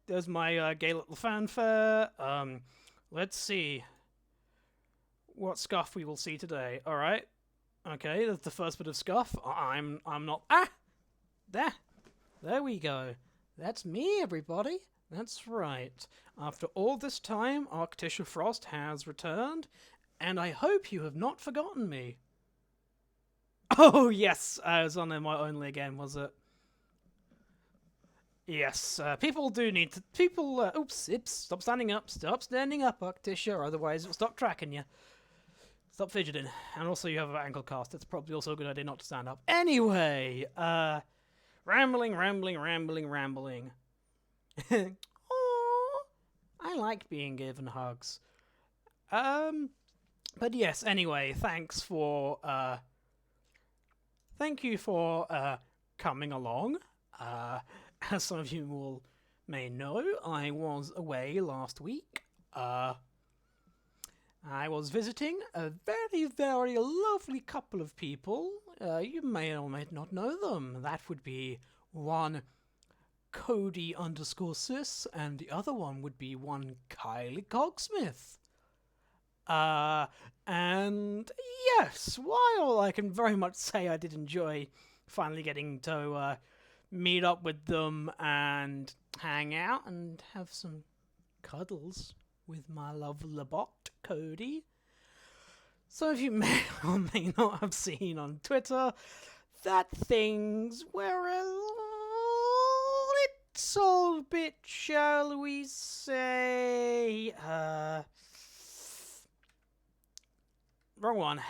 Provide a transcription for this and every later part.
There's my gay little fanfare. Let's see what scuff we will see today. All right. Okay, that's the first bit of scuff. I'm not. There we go. That's me, everybody. That's right. After all this time, Arctisha Frost has returned, and I hope you have not forgotten me. Oh, yes, I was on my only again, was it? Yes, people do need to. People, oops, stop standing up, Arctisha, or otherwise it'll stop tracking you. Stop fidgeting. And also, you have an ankle cast. It's probably also a good idea not to stand up. Anyway, rambling. Oh, I like being given hugs. But yes, anyway, thank you for, coming along. As some of you may know, I was away last week. I was visiting a very, very lovely couple of people. You may or may not know them. That would be one Cody_sis, and the other one would be one Kylie Cogsmith. And yes, while I can very much say I did enjoy finally getting to meet up with them and hang out and have some cuddles with my lovely bot, Cody. Some of you may or may not have seen on Twitter that things were a little bit, shall we say, wrong one.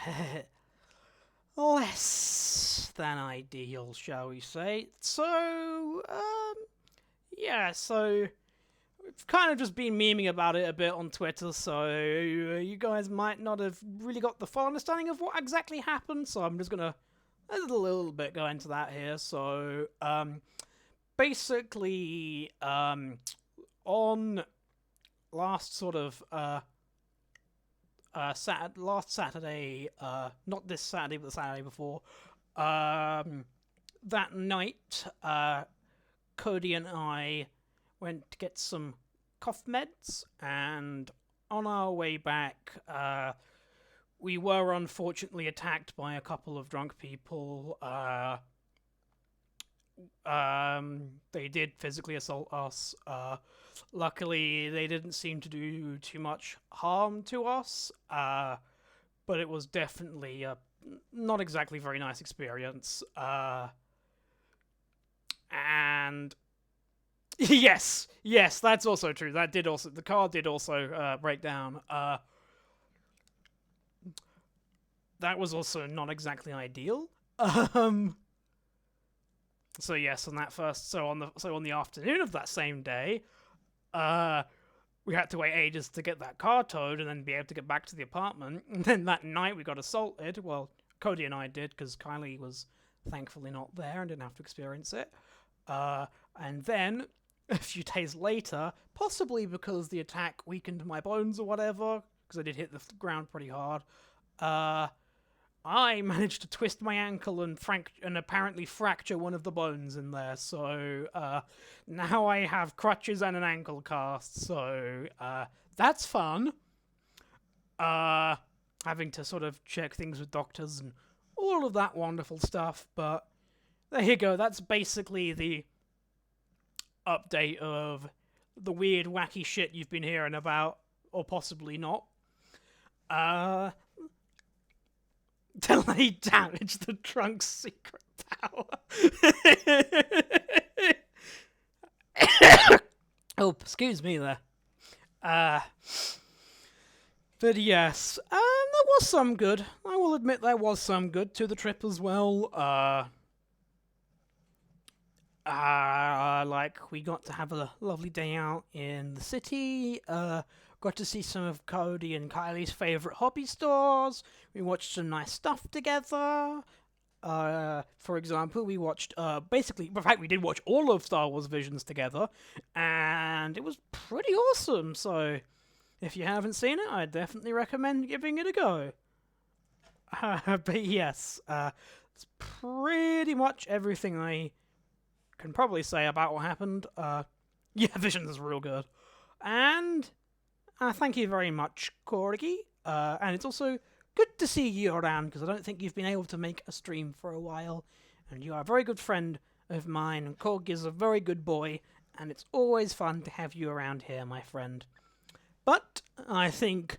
Less than ideal, shall we say. So, yeah, so we've kind of just been memeing about it a bit on Twitter, so you guys might not have really got the full understanding of what exactly happened, so I'm just gonna a little bit go into that here. So, basically, on last sort of, last Saturday, not this Saturday, but the Saturday before, that night, Cody and I went to get some cough meds, and on our way back, we were unfortunately attacked by a couple of drunk people. They did physically assault us. Luckily, they didn't seem to do too much harm to us, but it was definitely a not exactly very nice experience. And yes, that's also true. The car did also break down. That was also not exactly ideal. So yes, on the afternoon of that same day, we had to wait ages to get that car towed and then be able to get back to the apartment. And then that night we got assaulted. Well, Cody and I did, because Kylie was thankfully not there and didn't have to experience it. And then a few days later, possibly because the attack weakened my bones or whatever, because I did hit the ground pretty hard, I managed to twist my ankle and apparently fracture one of the bones in there, so now I have crutches and an ankle cast, so that's fun. Having to sort of check things with doctors and all of that wonderful stuff, but there you go, that's basically the update of the weird, wacky shit you've been hearing about, or possibly not. Delay damage the trunk's secret power. Oh, excuse me there. But yes, there was some good. I will admit there was some good to the trip as well. Like, we got to have a lovely day out in the city. Got to see some of Cody and Kylie's favourite hobby stores. We watched some nice stuff together. For example, we watched, in fact, we did watch all of Star Wars Visions together, and it was pretty awesome, so if you haven't seen it, I definitely recommend giving it a go. But yes, it's pretty much everything I can probably say about what happened. Yeah, Visions is real good. And thank you very much, Corgi. And it's also good to see you around, because I don't think you've been able to make a stream for a while. And you are a very good friend of mine, and Corgi is a very good boy, and it's always fun to have you around here, my friend. But I think...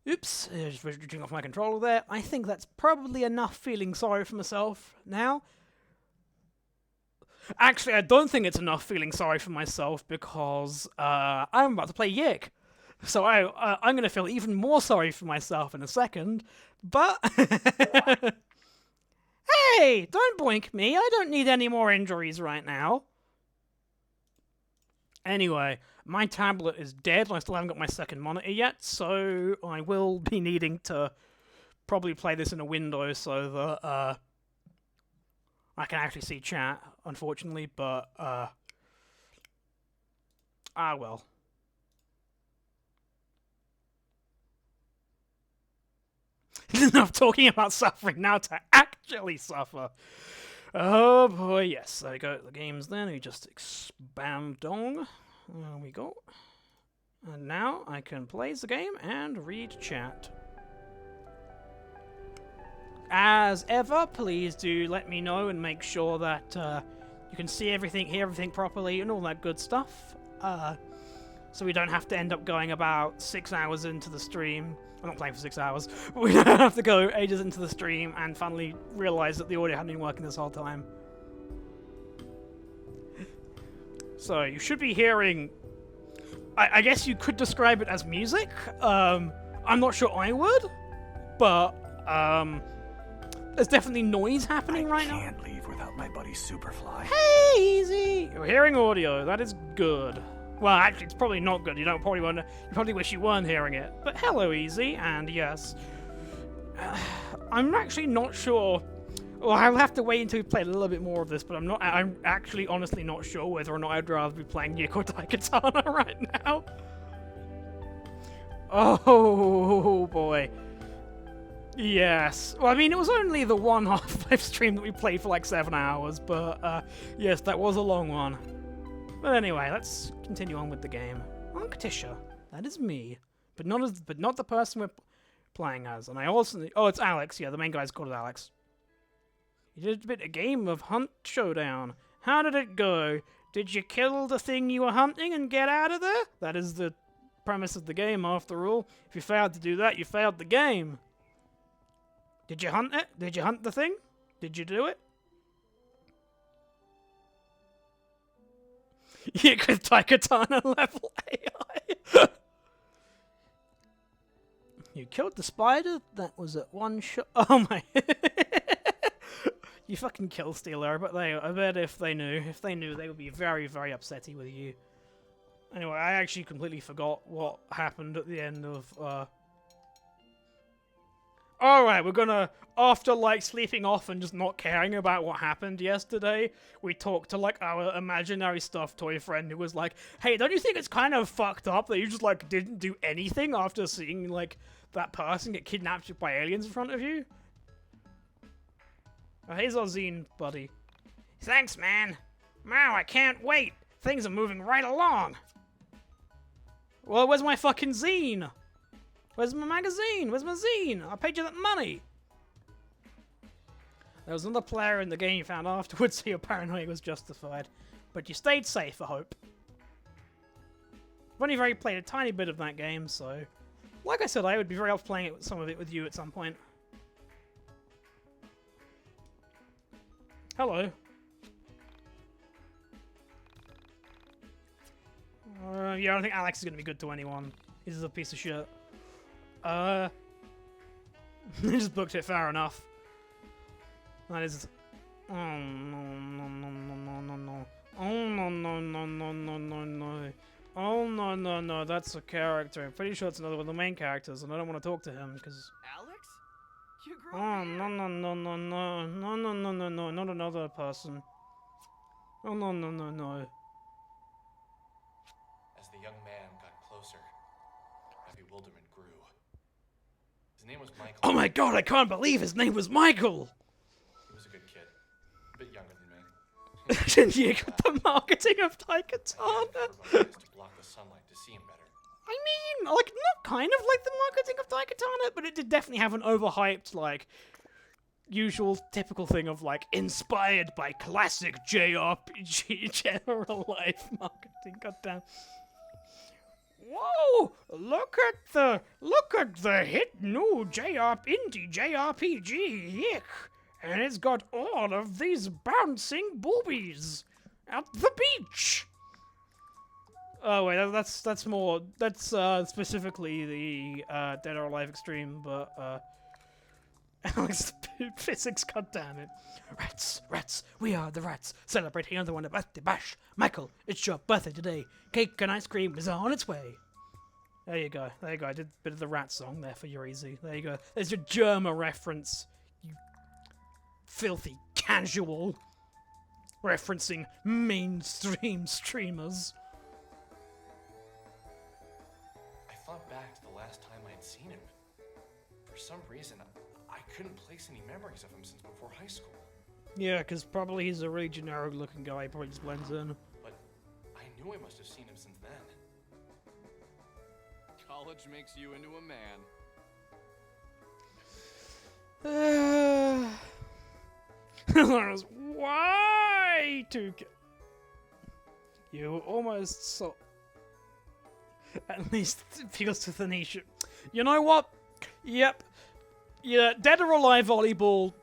Oops, just switching off my controller there. I think that's probably enough feeling sorry for myself now. Actually, I don't think it's enough feeling sorry for myself, because I'm about to play YIIK. So I'm going to feel even more sorry for myself in a second. But... Hey! Don't boink me. I don't need any more injuries right now. Anyway, my tablet is dead, and I still haven't got my second monitor yet, so I will be needing to probably play this in a window so that I can actually see chat, unfortunately, but well. Enough talking about suffering, now to actually suffer. Oh boy, yes. There we go. The game's then. We just expand dong. There we go. And now I can play the game and read chat. As ever, please do let me know and make sure that you can see everything, hear everything properly, and all that good stuff. So we don't have to end up going about 6 hours into the stream. I'm not playing for 6 hours. But we don't have to go ages into the stream and finally realize that the audio hadn't been working this whole time. So you should be hearing... I guess you could describe it as music. I'm not sure I would, but there's definitely noise happening right now. I can't leave without my buddy Superfly. Hey, easy! You're hearing audio. That is good. Well, actually, it's probably not good. You probably wish you weren't hearing it. But hello, Easy, and yes. I'm actually not sure. Well, I'll have to wait until we play a little bit more of this, but I'm actually honestly not sure whether or not I'd rather be playing YIIK or Daikatana right now. Oh, boy. Yes. Well, I mean, it was only the one Half-Life stream that we played for like 7 hours, but yes, that was a long one. But anyway, let's continue on with the game. Arctisha, that is me, but not the person we're playing as. And I also it's Alex. Yeah, the main guy's called Alex. You did a game of Hunt Showdown. How did it go? Did you kill the thing you were hunting and get out of there? That is the premise of the game, after all. If you failed to do that, you failed the game. Did you hunt it? Did you hunt the thing? Did you do it? YIIK with Daikatana level AI. You killed the spider? That was at one shot. Oh my. You fucking kill stealer. But I bet if they knew, they would be very, very upsetty with you. Anyway, I actually completely forgot what happened at the end of, Alright, we're gonna, after like sleeping off and just not caring about what happened yesterday, we talked to like our imaginary stuffed toy friend who was like, hey, don't you think it's kind of fucked up that you just like didn't do anything after seeing like that person get kidnapped by aliens in front of you? Oh, here's our zine, buddy. Thanks, man. Wow, I can't wait. Things are moving right along. Well, where's my fucking zine? Where's my magazine? Where's my zine? I paid you that money. There was another player in the game you found afterwards, so your paranoia was justified. But you stayed safe, I hope. I've only played a tiny bit of that game, so... Like I said, I would be very up playing some of it with you at some point. Hello. Yeah, I don't think Alex is going to be good to anyone. He's a piece of shit. I just booked it, fair enough. That is... Oh, no, no, no, no, no, no, no. Oh, no, no, no, no, no, no, no. Oh, no, no, no, that's a character. I'm pretty sure it's another one of the main characters, and I don't want to talk to him, because... Alex? You grew Oh, no, no, no, no, no. No, no, no, no, no, not another person. Oh, no, no, no, no. As the young man got closer, my bewilderment grew. His name was Michael. Oh my god, I can't believe his name was Michael! He was a good kid. A bit younger than me. YIIK with the marketing of Daikatana. To block the sunlight to see him better. I mean, like, not kind of like the marketing of Daikatana, but it did definitely have an overhyped, like, usual typical thing of, like, inspired by classic JRPG general life marketing. Goddamn. Whoa! Look at the hit new indie JRPG YIIK, and it's got all of these bouncing boobies at the beach. Oh wait, that's more specifically the Dead or Alive Extreme, but Alex physics, goddammit. Rats, we are the rats, celebrating another one a birthday bash. Michael, it's your birthday today. Cake and ice cream is on its way. There you go. I did a bit of the rat song there for your easy. There you go. There's your Germa reference. You filthy casual. Referencing mainstream streamers. I thought back to the last time I had seen him. For some reason, I couldn't place any memories of him since before high school. Yeah, because probably he's a really generic looking guy. He probably just blends in. But I knew I must have seen him since then. College makes you into a man. Why to you almost so at least appeals to the niche. You know what? Yep. Yeah, Dead or Alive Volleyball,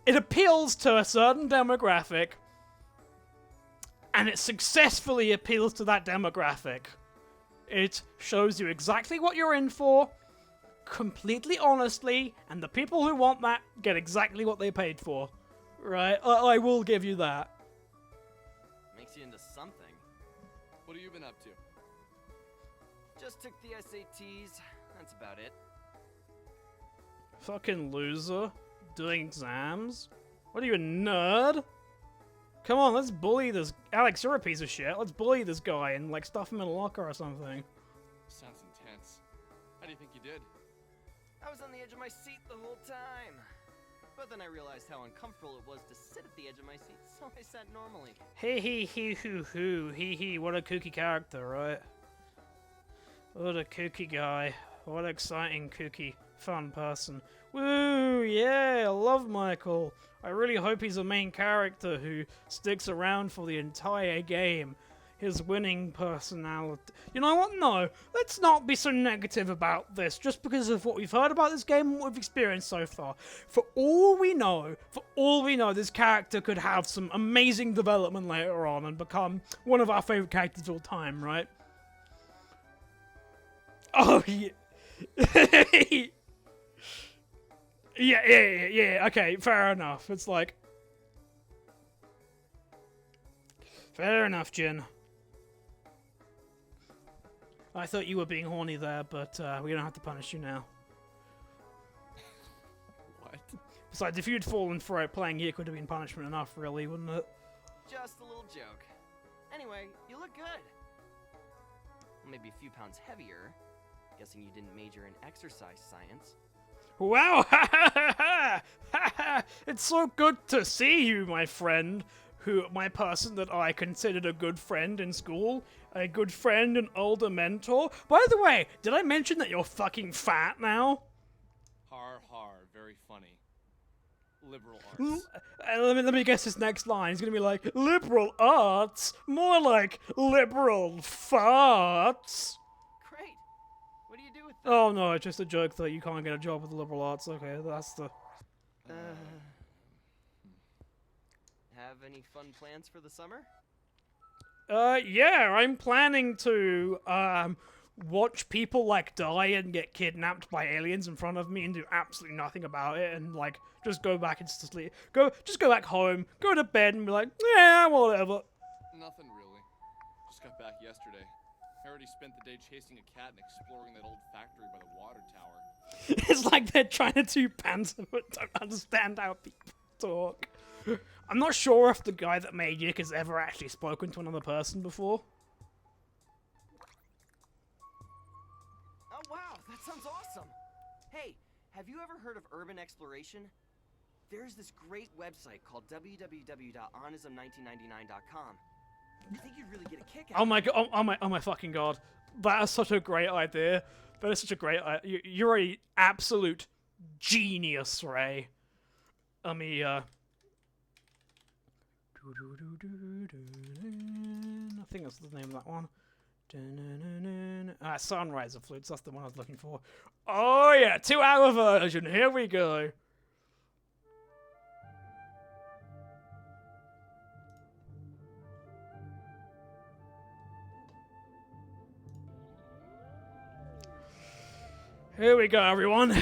it appeals to a certain demographic, and it successfully appeals to that demographic. It shows you exactly what you're in for, completely honestly, and the people who want that get exactly what they paid for. Right? I will give you that. Makes you into something. What have you been up to? Just took the SATs. That's about it. Fucking loser. Doing exams? What are you, a nerd? Come on, let's bully this... Alex, you're a piece of shit. Let's bully this guy and, like, stuff him in a locker or something. Sounds intense. How do you think you did? I was on the edge of my seat the whole time. But then I realized how uncomfortable it was to sit at the edge of my seat, so I sat normally. Hee, what a kooky character, right? What a kooky guy. What an exciting, kooky, fun person. Woo, yeah, I love Michael. I really hope he's a main character who sticks around for the entire game. His winning personality. You know what? No, let's not be so negative about this just because of what we've heard about this game and what we've experienced so far. For all we know, this character could have some amazing development later on and become one of our favorite characters of all time, right? Oh, yeah. Yeah, okay, fair enough. It's like... Fair enough, Jin. I thought you were being horny there, but we don't have to punish you now. What? Besides, if you'd fallen for it, playing YIIK would have been punishment enough, really, wouldn't it? Just a little joke. Anyway, you look good. Maybe a few pounds heavier. Guessing you didn't major in exercise science. Wow! It's so good to see you, my friend. My person that I considered a good friend in school. A good friend and older mentor. By the way, did I mention that you're fucking fat now? Har, very funny. Liberal arts. Let me guess his next line. He's gonna be like, liberal arts? More like liberal farts. Great. What do you do with that? Oh no, it's just a joke that you can't get a job with the liberal arts. Okay, that's the... Have any fun plans for the summer? Yeah, I'm planning to, watch people, like, die and get kidnapped by aliens in front of me and do absolutely nothing about it and, like, just go back and sleep. Just go back home, go to bed and be like, yeah, whatever. Nothing really. Just got back yesterday. I already spent the day chasing a cat and exploring that old factory by the water tower. It's like they're trying to do panzer but don't understand how people talk. I'm not sure if the guy that made YIIK has ever actually spoken to another person before. Oh wow, that sounds awesome! Hey, have you ever heard of urban exploration? There's this great website called www.onism1999.com. I think you'd really get a kick out Oh of my it. god! Oh my fucking god! That is such a great idea. That is such a great. You're a absolute genius, Ray. Let me. I think that's the name of that one. Sunrise of Flutes. That's the one I was looking for. Oh yeah, 2-hour version. Here we go. Here we go, everyone.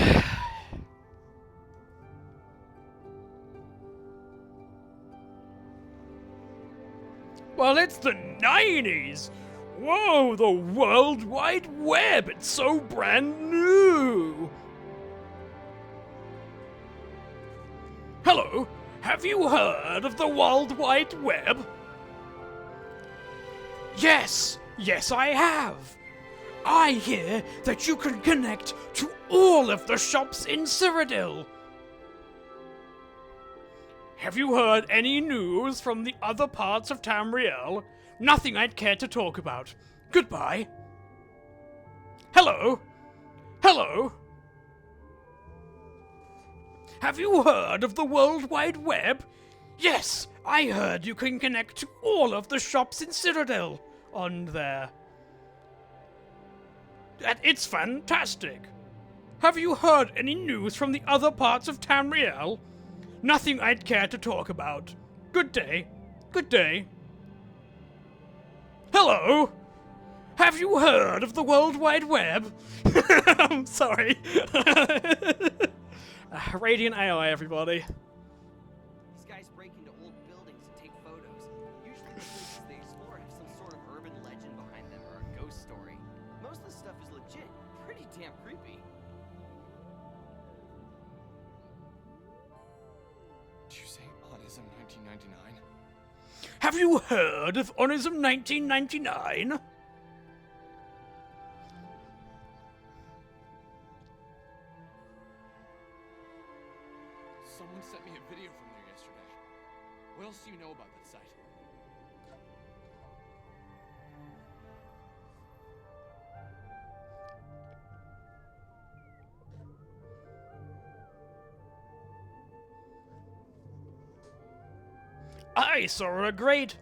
Well, it's the 90s! Whoa, the World Wide Web! It's so brand new! Hello, have you heard of the World Wide Web? Yes, yes I have! I hear that you can connect to all of the shops in Cyrodiil. Have you heard any news from the other parts of Tamriel? Nothing I'd care to talk about. Goodbye. Hello? Hello? Have you heard of the World Wide Web? Yes, I heard you can connect to all of the shops in Cyrodiil on there. It's fantastic. Have you heard any news from the other parts of Tamriel? Nothing I'd care to talk about. Good day. Good day. Hello? Have you heard of the World Wide Web? I'm sorry. Radiant AI, everybody. These guys break into old buildings and take photos. Usually the places they explore have some sort of urban legend behind them or a ghost story. Most of the stuff is legit. Pretty damn creepy. Did you say Onism 1999? Have you heard of Onism 1999? Someone sent me a video from there yesterday. What else do you know about that site? I saw a great...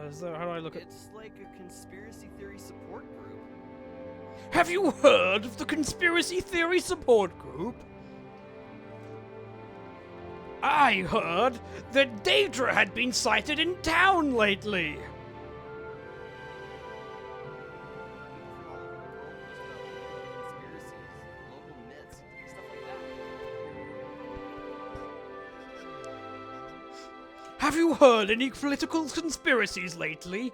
is that, how do I look at... It's like a conspiracy theory support group. Have you heard of the conspiracy theory support group? I heard that Daedra had been sighted in town lately. People from all over the world post about conspiracies, local myths, stuff like that. Have you heard any political conspiracies lately?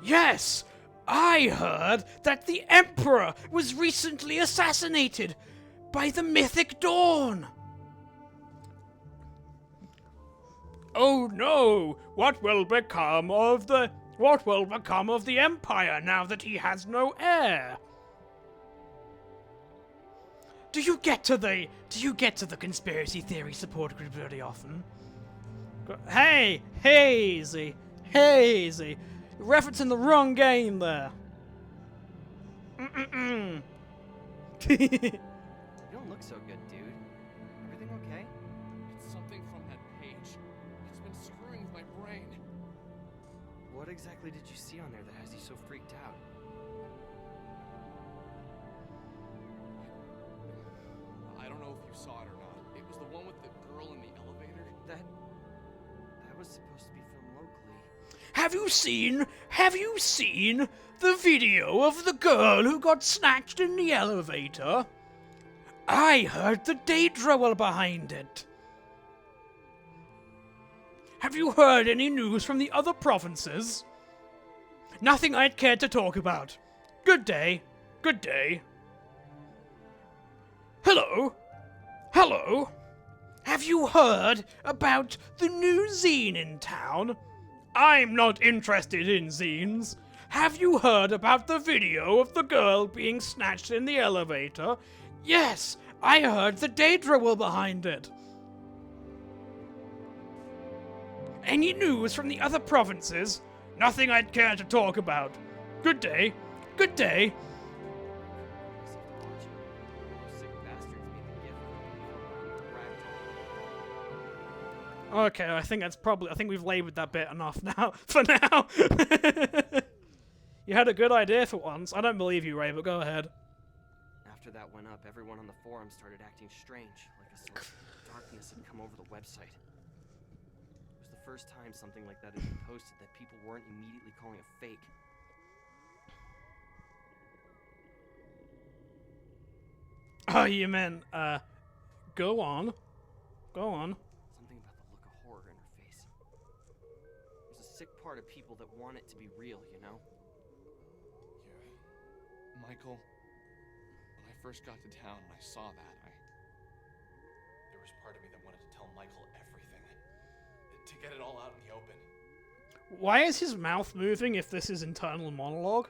Yes, I heard that the Emperor was recently assassinated by the Mythic Dawn. Oh no! What will become of the Empire now that he has no heir? Do you get to the conspiracy theory support group very often? Hey, hazy, hazy. Referencing the wrong game there. You don't look so good, dude. Everything okay? It's something from that page. It's been screwing with my brain. What exactly did you see on there that has you so freaked out? I don't know if you saw it or not. It was the one with the girl in the elevator. That was supposed to be filmed locally. Have you seen the video of the girl who got snatched in the elevator? I heard the Daedra were behind it. Have you heard any news from the other provinces? Nothing I'd care to talk about. Good day. Good day. Hello? Hello? Have you heard about the new zine in town? I'm not interested in zines. Have you heard about the video of the girl being snatched in the elevator? Yes! I heard the Daedra were behind it! Any news from the other provinces? Nothing I'd care to talk about. Good day. Good day. Okay, I think we've laboured that bit enough now. For now. You had a good idea for once. I don't believe you, Ray, but go ahead. After that went up, everyone on the forum started acting strange, like a sort of darkness had come over the website. It was the first time something like that had been posted that people weren't immediately calling it fake. Oh, you meant, go on. Go on. Something about the look of horror in her face. There's a sick part of people that want it to be real, you know? Yeah. Michael, when I first got to town and I saw that, there was part of me that wanted to tell Michael everything. To get it all out in the open. Why is his mouth moving if this is internal monologue?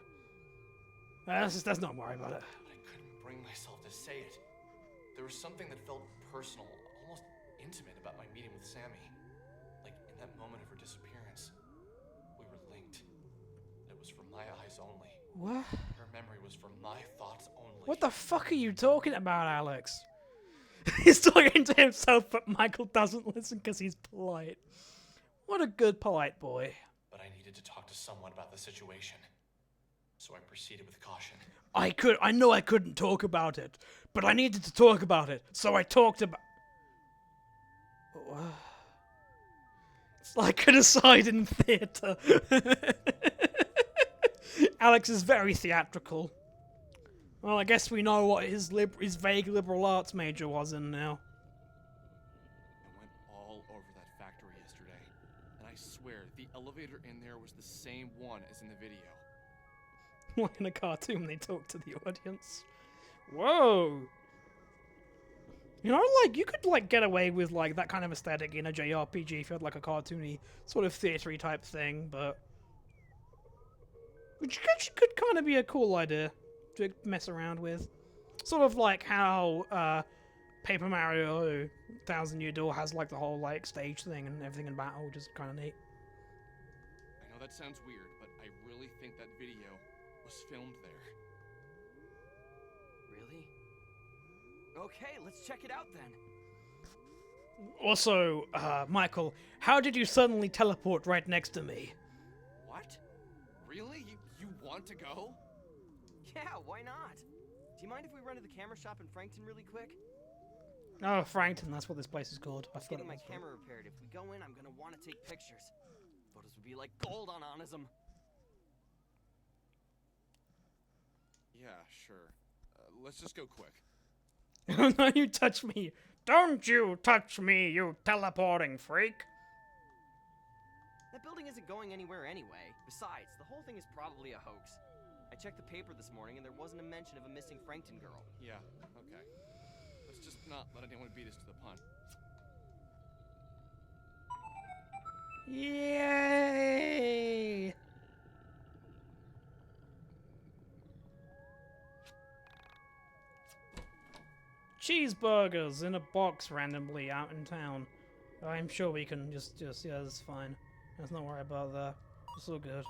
Let's not worry about it. But I couldn't bring myself to say it. There was something that felt personal, almost intimate about my meeting with Sammy. Like, in that moment of her disappearance, we were linked. It was from my eyes only. What? Her memory was from my thoughts only. What the fuck are you talking about, Alex? He's talking to himself, but Michael doesn't listen because he's polite. What a good, polite boy. But I needed to talk to someone about the situation. So I proceeded with caution. I know I couldn't talk about it, but I needed to talk about it, so I talked about... It's like an aside in theatre. Alex is very theatrical. Well, I guess we know what his vague liberal arts major was in now. I went all over that factory yesterday, and I swear the elevator in there was the same one as in the video. Like in a cartoon, they talk to the audience. Whoa! You know, like, you could, like, get away with, like, that kind of aesthetic in a JRPG if you had, like, a cartoony, sort of theatre-y type thing, but... Which could kind of be a cool idea to mess around with. Sort of like how, Paper Mario 1000 Year Door has, like, the whole, like, stage thing and everything in battle, which is kind of neat. I know that sounds weird, but I really think that video was filmed there. Really? Okay, let's check it out then. Also, Michael, how did you suddenly teleport right next to me? What? Really? You want to go? Yeah, why not? Do you mind if we run to the camera shop in Frankton really quick? Oh, Frankton, that's what this place is called. I I'm forgot getting it my was camera repaired. If we go in, I'm gonna want to take pictures. Photos would be like gold on Onism. Yeah, sure. Let's just go quick. from. No, you touch me. Don't you touch me, you teleporting freak. That building isn't going anywhere anyway. Besides, the whole thing is probably a hoax. I checked the paper this morning and there wasn't a mention of a missing Frankton girl. Yeah, okay. Let's just not let anyone beat us to the punch. Yay! Cheeseburgers in a box randomly out in town. I'm sure we can just yeah, that's fine. Let's not worry about that. It's all good.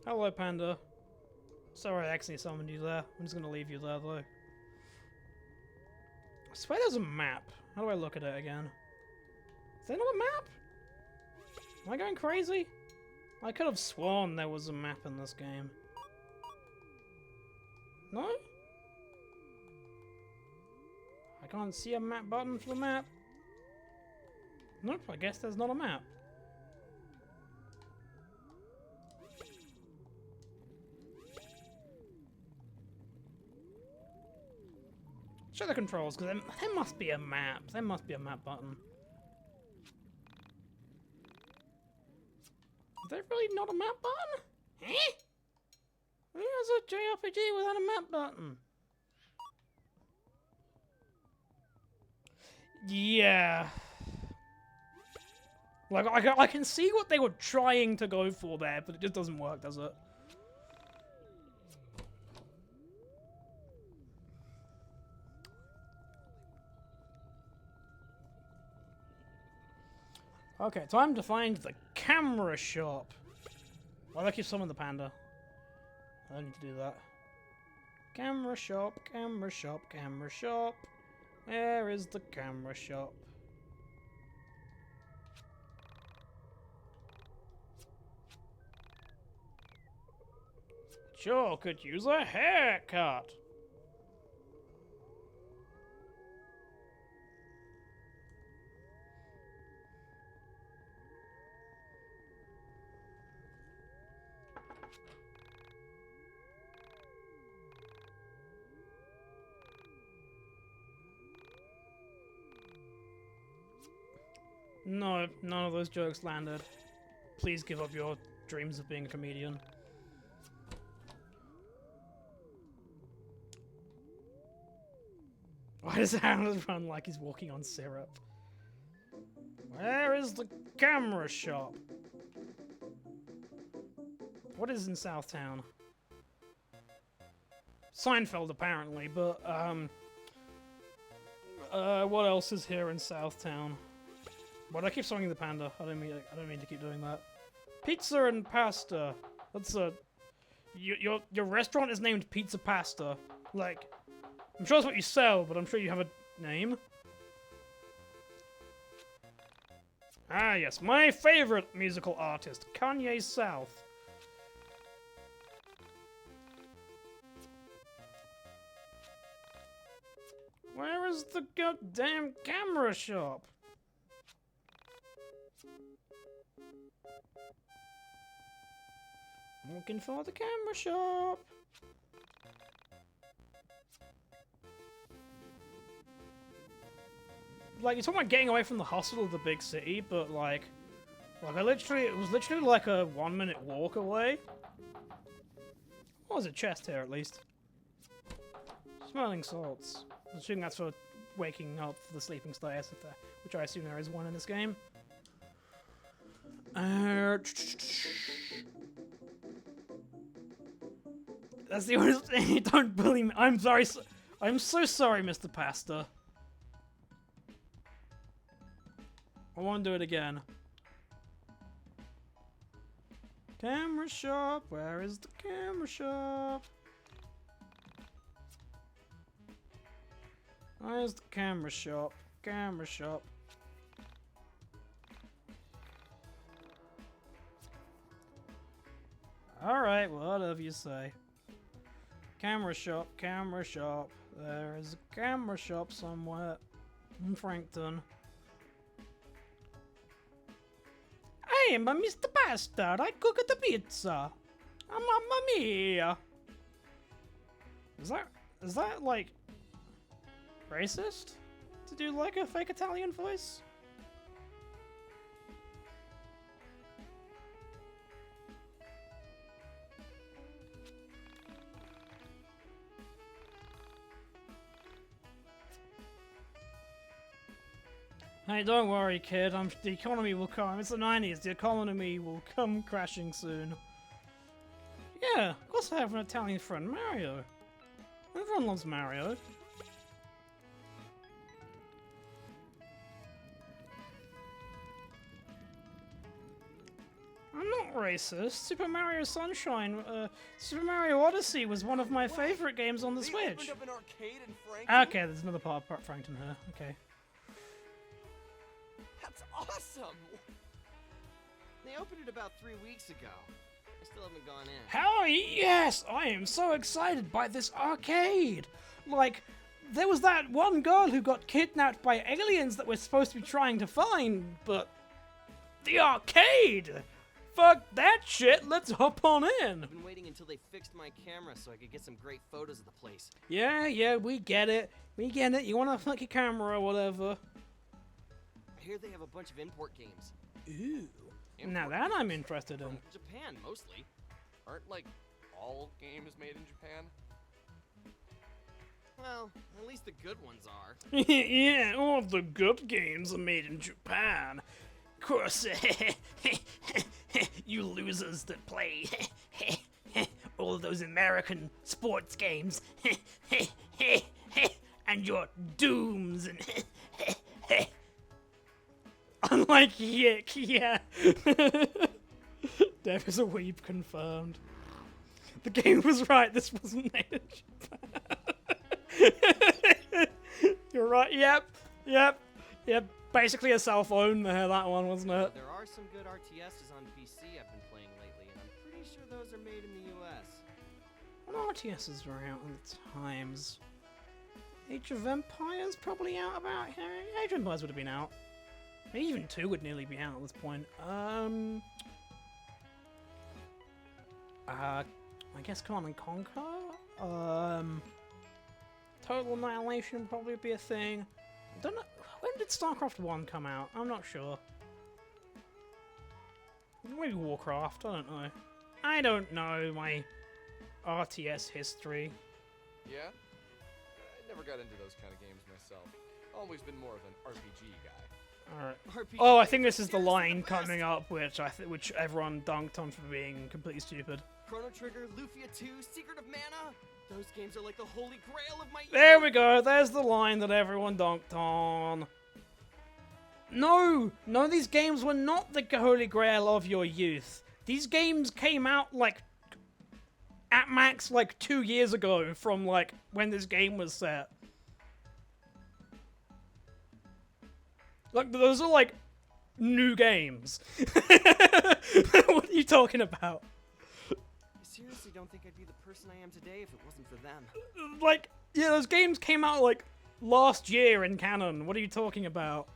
Hello, Panda. Sorry I accidentally summoned you there. I'm just gonna leave you there, though. I swear there's a map. How do I look at it again? Is there not a map? Am I going crazy? I could have sworn there was a map in this game. No? I can't see a map button for the map. Nope, I guess there's not a map. Show the controls, because there must be a map. There must be a map button. Is there really not a map button? Eh? There's a JRPG without a map button. Yeah. Like, I can see what they were trying to go for there, but it just doesn't work, does it? Okay, time to find the camera shop. Why do I keep summoning the panda? I don't need to do that. Camera shop, camera shop, camera shop. Where is the camera shop? Sure, could use a haircut. No, none of those jokes landed. Please give up your dreams of being a comedian. Why does Howard run like he's walking on syrup? Where is the camera shop? What is in Southtown? Seinfeld, apparently, but, what else is here in Southtown? Why do I keep swinging the panda? I don't mean to keep doing that. Pizza and pasta. That's your restaurant is named Pizza Pasta. Like, I'm sure that's what you sell, but I'm sure you have a name. Ah, yes, my favorite musical artist, Kanye South. Where is the goddamn camera shop? I'm looking for the camera shop. Like, you're talking about getting away from the hustle of the big city, but like it was literally like a 1-minute walk away. What was a chest here, at least? Smelling salts. I'm assuming that's for waking up for the sleeping stairs, which I assume there is one in this game. That's the only thing. Don't bully me. I'm sorry. I'm so sorry, Mr. Pasta. I want to do it again. Camera shop. Where is the camera shop? Where's the camera shop? Camera shop. Alright, whatever you say. Camera shop, camera shop. There is a camera shop somewhere in Frankton. Hey, I'm Mr. Bastard. I cook the pizza. Mamma mia. Is that like racist to do like a fake Italian voice? Hey, don't worry, kid. The economy will come. It's the 90s. The economy will come crashing soon. Yeah, of course I have an Italian friend, Mario. Everyone loves Mario. I'm not racist. Super Mario Sunshine, Super Mario Odyssey was one of my favorite games on the Switch. Opened up an arcade in Frankton? Okay, there's another part of Frankton here. Okay. That's awesome! They opened it about 3 weeks ago. I still haven't gone in. Hell yes! I am so excited by this arcade! Like, there was that one girl who got kidnapped by aliens that we're supposed to be trying to find, but... The arcade! Fuck that shit, let's hop on in! I've been waiting until they fixed my camera so I could get some great photos of the place. Yeah, we get it. We get it. You wanna fuck your camera or whatever. I hear they have a bunch of import games. Ooh. Now that I'm interested in. From Japan, mostly. Aren't, like, all games made in Japan? Well, at least the good ones are. Yeah, all of the good games are made in Japan. course, you losers that play all those American sports games, and your dooms, and unlike YIIK, yeah. Dev is a weeb confirmed. The game was right, this wasn't made in Japan. You're right, yep. Basically a cell phone there, that one, wasn't it? There are some good RTSs on PC I've been playing lately, and I'm pretty sure those are made in the US. What RTSs were out at the times? Age of Empires probably out about here. Age of Empires would have been out. Maybe even 2 would nearly be out at this point. I guess Command & Conquer? Total Annihilation would probably be a thing. I don't know. When did StarCraft 1 come out? I'm not sure. Maybe Warcraft, I don't know. I don't know my RTS history. Yeah? I never got into those kind of games myself. Always been more of an RPG guy. Alright. RPG Oh, I think this is the seriously line best. coming up, which everyone dunked on for being completely stupid. Chrono Trigger, Lufia 2, Secret of Mana. Those games are like the holy grail of my There youth. we go. There's the line that everyone dunked on. No, these games were not the holy grail of your youth. These games came out like at max like 2 years ago from like when this game was set. Like those are like new games. What are you talking about? I seriously don't think I'd be the person I am today if it wasn't for them. Like, yeah, those games came out like last year in canon. What are you talking about?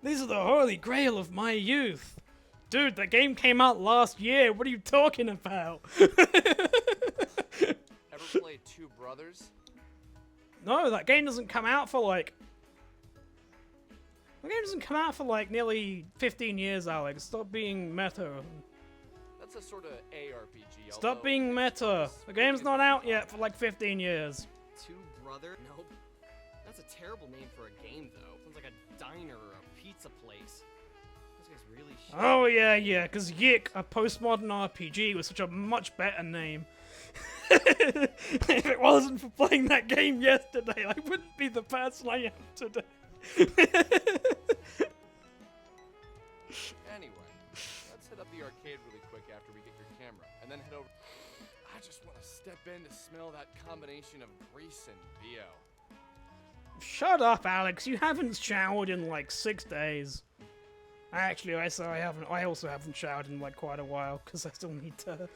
These are the holy grail of my youth. Dude, the game came out last year. What are you talking about? Ever played Two Brothers? No, that game doesn't come out for like... The game doesn't come out for like nearly 15 years, Alex. Stop being meta. That's a sort of ARPG. Stop although being meta. it's The game's not out yet for like 15 years. Two Brother? Nope. That's a terrible name for a game, though. Sounds like a diner or a pizza place. Those guys really should. Oh yeah, because YIIK, a postmodern RPG, was such a much better name. If it wasn't for playing that game yesterday, I wouldn't be the person I am today. Anyway, let's hit up the arcade really quick after we get your camera, and then head over. I just want to step in to smell that combination of grease and BO. Shut up, Alex. You haven't showered in like 6 days. Actually, I also haven't showered in like quite a while because I still need to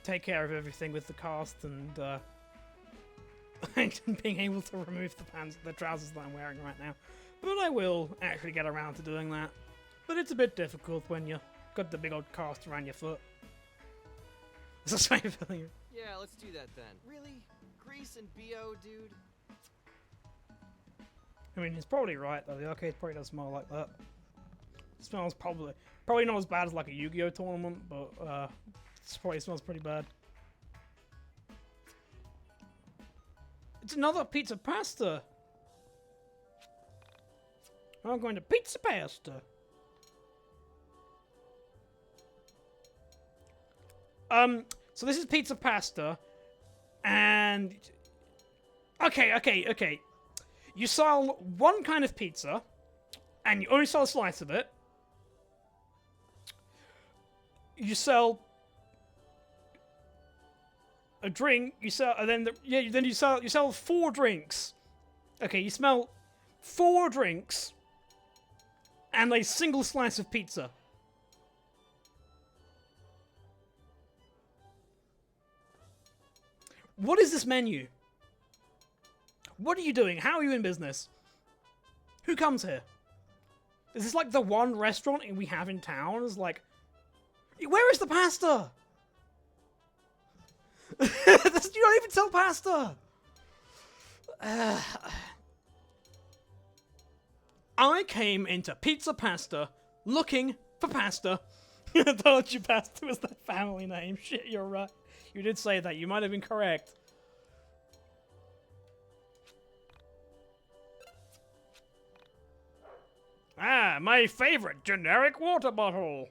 take care of everything with the cast and being able to remove the trousers that I'm wearing right now. But I will actually get around to doing that. But it's a bit difficult when you got the big old cast around your foot. That's my feeling. Yeah, let's do that then. Really? Grease and BO, dude? I mean, he's probably right though. The arcade probably does smell like that. It smells probably not as bad as like a Yu-Gi-Oh tournament, but it probably smells pretty bad. It's another pizza pasta. I'm going to pizza pasta. So this is pizza pasta, and okay. You sell one kind of pizza, and you only sell a slice of it. You sell a drink. You sell, and then you sell 4 drinks. Okay, you smell 4 drinks and a single slice of pizza. What is this menu? What are you doing? How are you in business? Who comes here? Is this like the one restaurant we have in town? Is like, where is the pasta? You don't even sell pasta. I came into Pizza Pasta looking for pasta. Dolce Pasta was their family name. Shit, you're right. You did say that. You might have been correct. Ah, my favorite generic water bottle.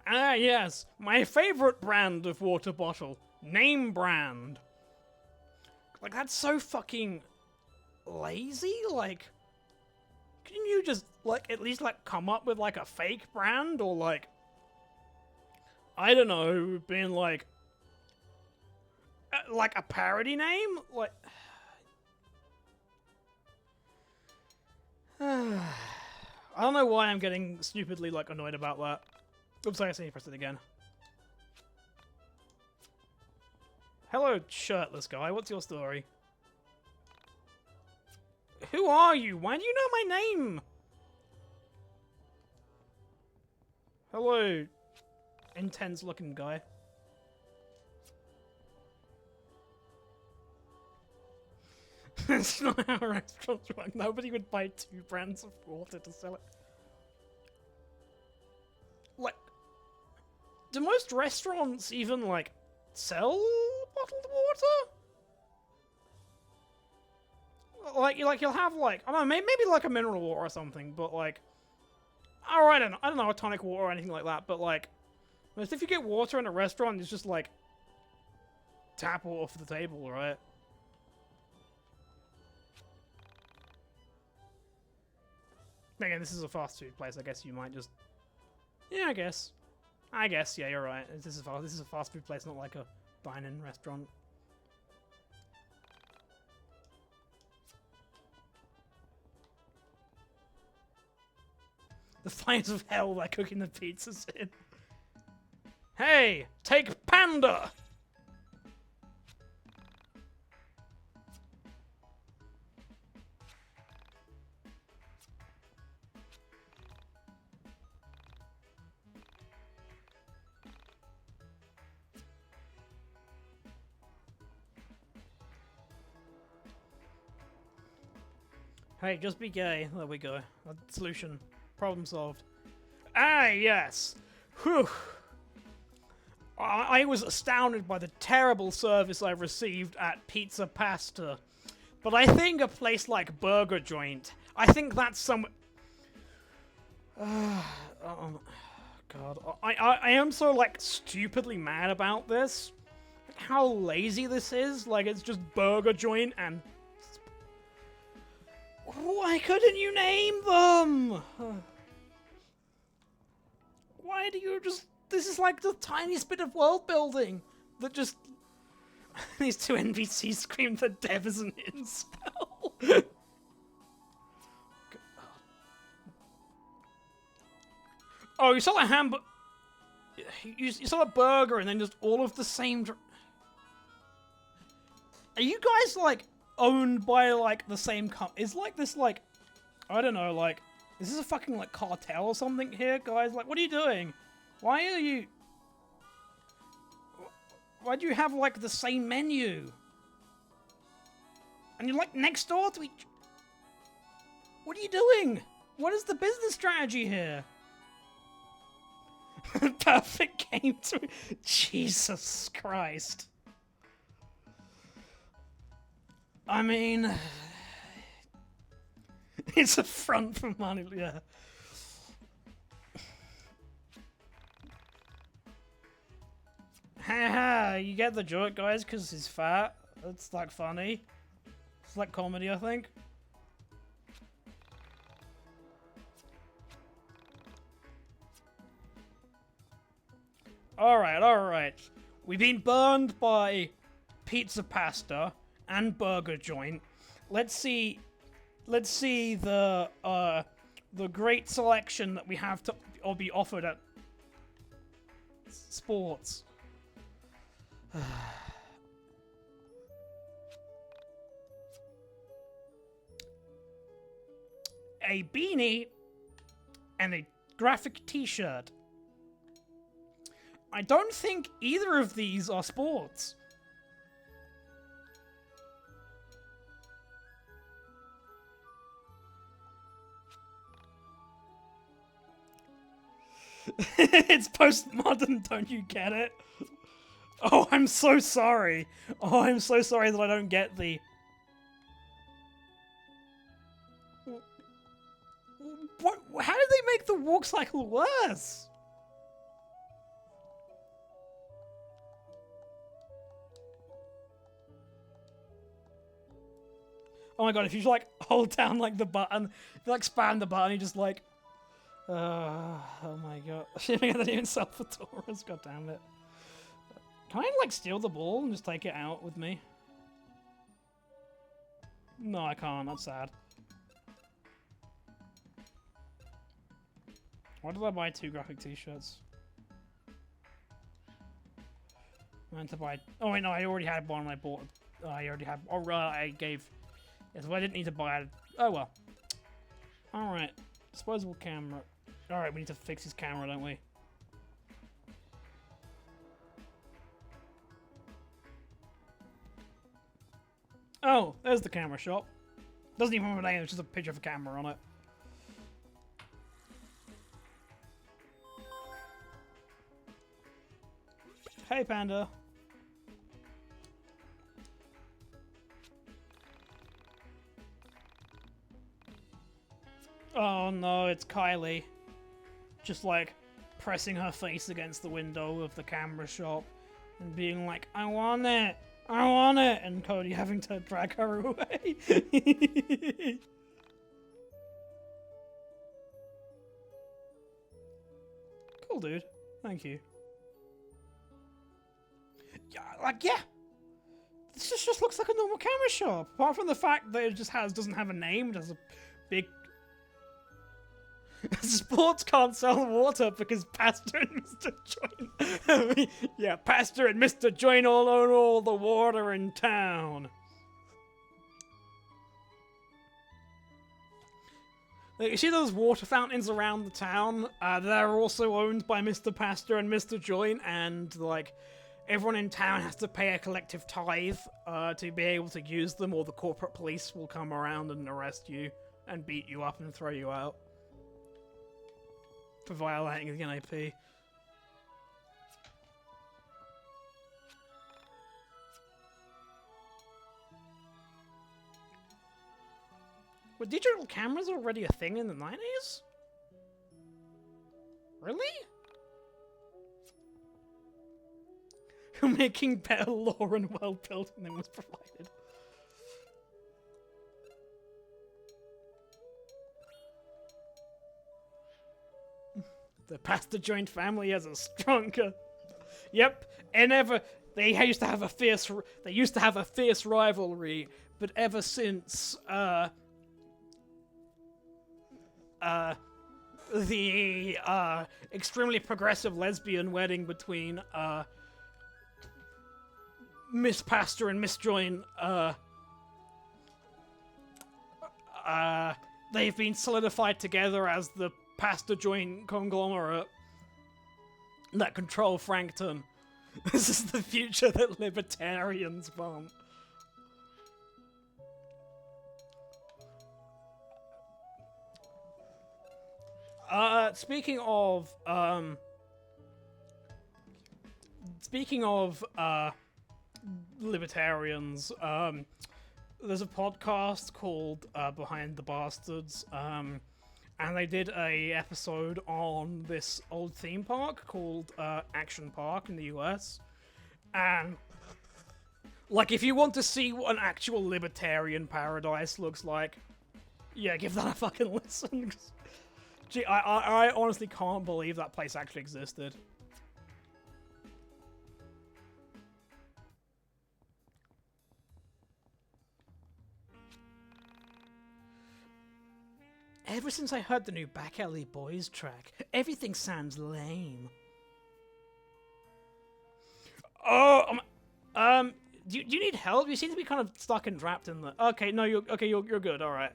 Ah, yes, my favorite brand of water bottle. Name brand. Like, that's so fucking lazy. Like, couldn't you just, like, at least, like, come up with, like, a fake brand? Or, like, I don't know, being, like a parody name? Like... I don't know why I'm getting stupidly, like, annoyed about that. Oops, I accidentally pressed it again. Hello, shirtless guy. What's your story? Who are you? Why do you know my name? Hello, intense-looking guy. That's not how restaurants work. Nobody would buy 2 brands of water to sell it. Like, do most restaurants even, like, sell bottled water? Like you'll have, like, I don't know, maybe like a mineral water or something, but, like, I don't know, a tonic water or anything like that, but, like, if you get water in a restaurant, it's just, like, tap water off the table, right? Again, this is a fast food place. I guess you might just... Yeah, I guess, yeah, you're right. This is a fast food place, not like a dine-in restaurant. The fires of hell they're cooking the pizzas in. Hey, take Panda! Hey, just be gay. There we go. Solution. Problem solved. Ah, yes. Whew. I was astounded by the terrible service I received at Pizza Pasta. But I think a place like Burger Joint, I think that's some... God. I am so, like, stupidly mad about this. Like, how lazy this is. Like, it's just Burger Joint and... Why couldn't you name them? Why do you just... This is like the tiniest bit of world building that just... These 2 NPCs scream that Dev is an incel. Oh, you saw a hamburger... You saw a burger and then just all of the same... Are you guys, like, owned by, like, the same company? Is, like, this, like... I don't know, like... Is this a fucking, like, cartel or something here, guys? Like, what are you doing? Why are you... Why do you have, like, the same menu? And you're, like, next door to each... What are you doing? What is the business strategy here? Perfect game to... Jesus Christ. I mean... It's a front for money, yeah. Haha, you get the joke, guys, because he's fat. It's, like, funny. It's like comedy, I think. Alright. We've been burned by Pizza Pasta and Burger Joint. Let's see the great selection that we have to or be offered at Sports. A beanie and a graphic t-shirt. I don't think either of these are sports. It's postmodern, don't you get it? Oh, I'm so sorry. Oh, I'm so sorry that I don't get the... What? How did they make the walk cycle worse? Oh my god, if you just like hold down like the button, if you like spam the button, you just like... oh my god. I didn't even sell fedoras, god damn it. Can I like steal the ball and just take it out with me? No, I can't, that's sad. Why did I buy 2 graphic t-shirts? I meant to buy... Oh wait, no, I already had one I bought. I already had... Oh, I gave... Yes, well, I didn't need to buy it. Oh well. Alright. Disposable camera. Alright, we need to fix his camera, don't we? Oh, there's the camera shop. Doesn't even have a name, it's just a picture of a camera on it. Hey, Panda. Oh no, it's Kylie. Just like pressing her face against the window of the camera shop and being like, I want it! I want it! And Cody having to drag her away. Cool, dude. Thank you. Yeah, like, yeah! This just looks like a normal camera shop. Apart from the fact that it just doesn't have a name, it has a big... Sports can't sell water because Pastor and Mr. Join... yeah, Pastor and Mr. Join all own all the water in town. Like, you see those water fountains around the town? They're also owned by Mr. Pastor and Mr. Join, and, like, everyone in town has to pay a collective tithe to be able to use them, or the corporate police will come around and arrest you and beat you up and throw you out for violating the NAP. Were digital cameras already a thing in the 90s? Really? Making better lore and world building than was provided. The Pastor joint family has a stronger... Yep, they used to have a fierce rivalry, but ever since the extremely progressive lesbian wedding between Miss Pastor and Miss Join, they've been solidified together as the Pastor Join conglomerate that control Frankton. This is the future that libertarians want. Speaking of libertarians, there's a podcast called Behind the Bastards, and they did a episode on this old theme park called Action Park in the US. And, like, if you want to see what an actual libertarian paradise looks like, yeah, give that a fucking listen. Gee, I honestly can't believe that place actually existed. Ever since I heard the new Back Alley Boys track, everything sounds lame. Oh, do you need help? You seem to be kind of stuck and trapped in the... Okay, no, you're good, alright.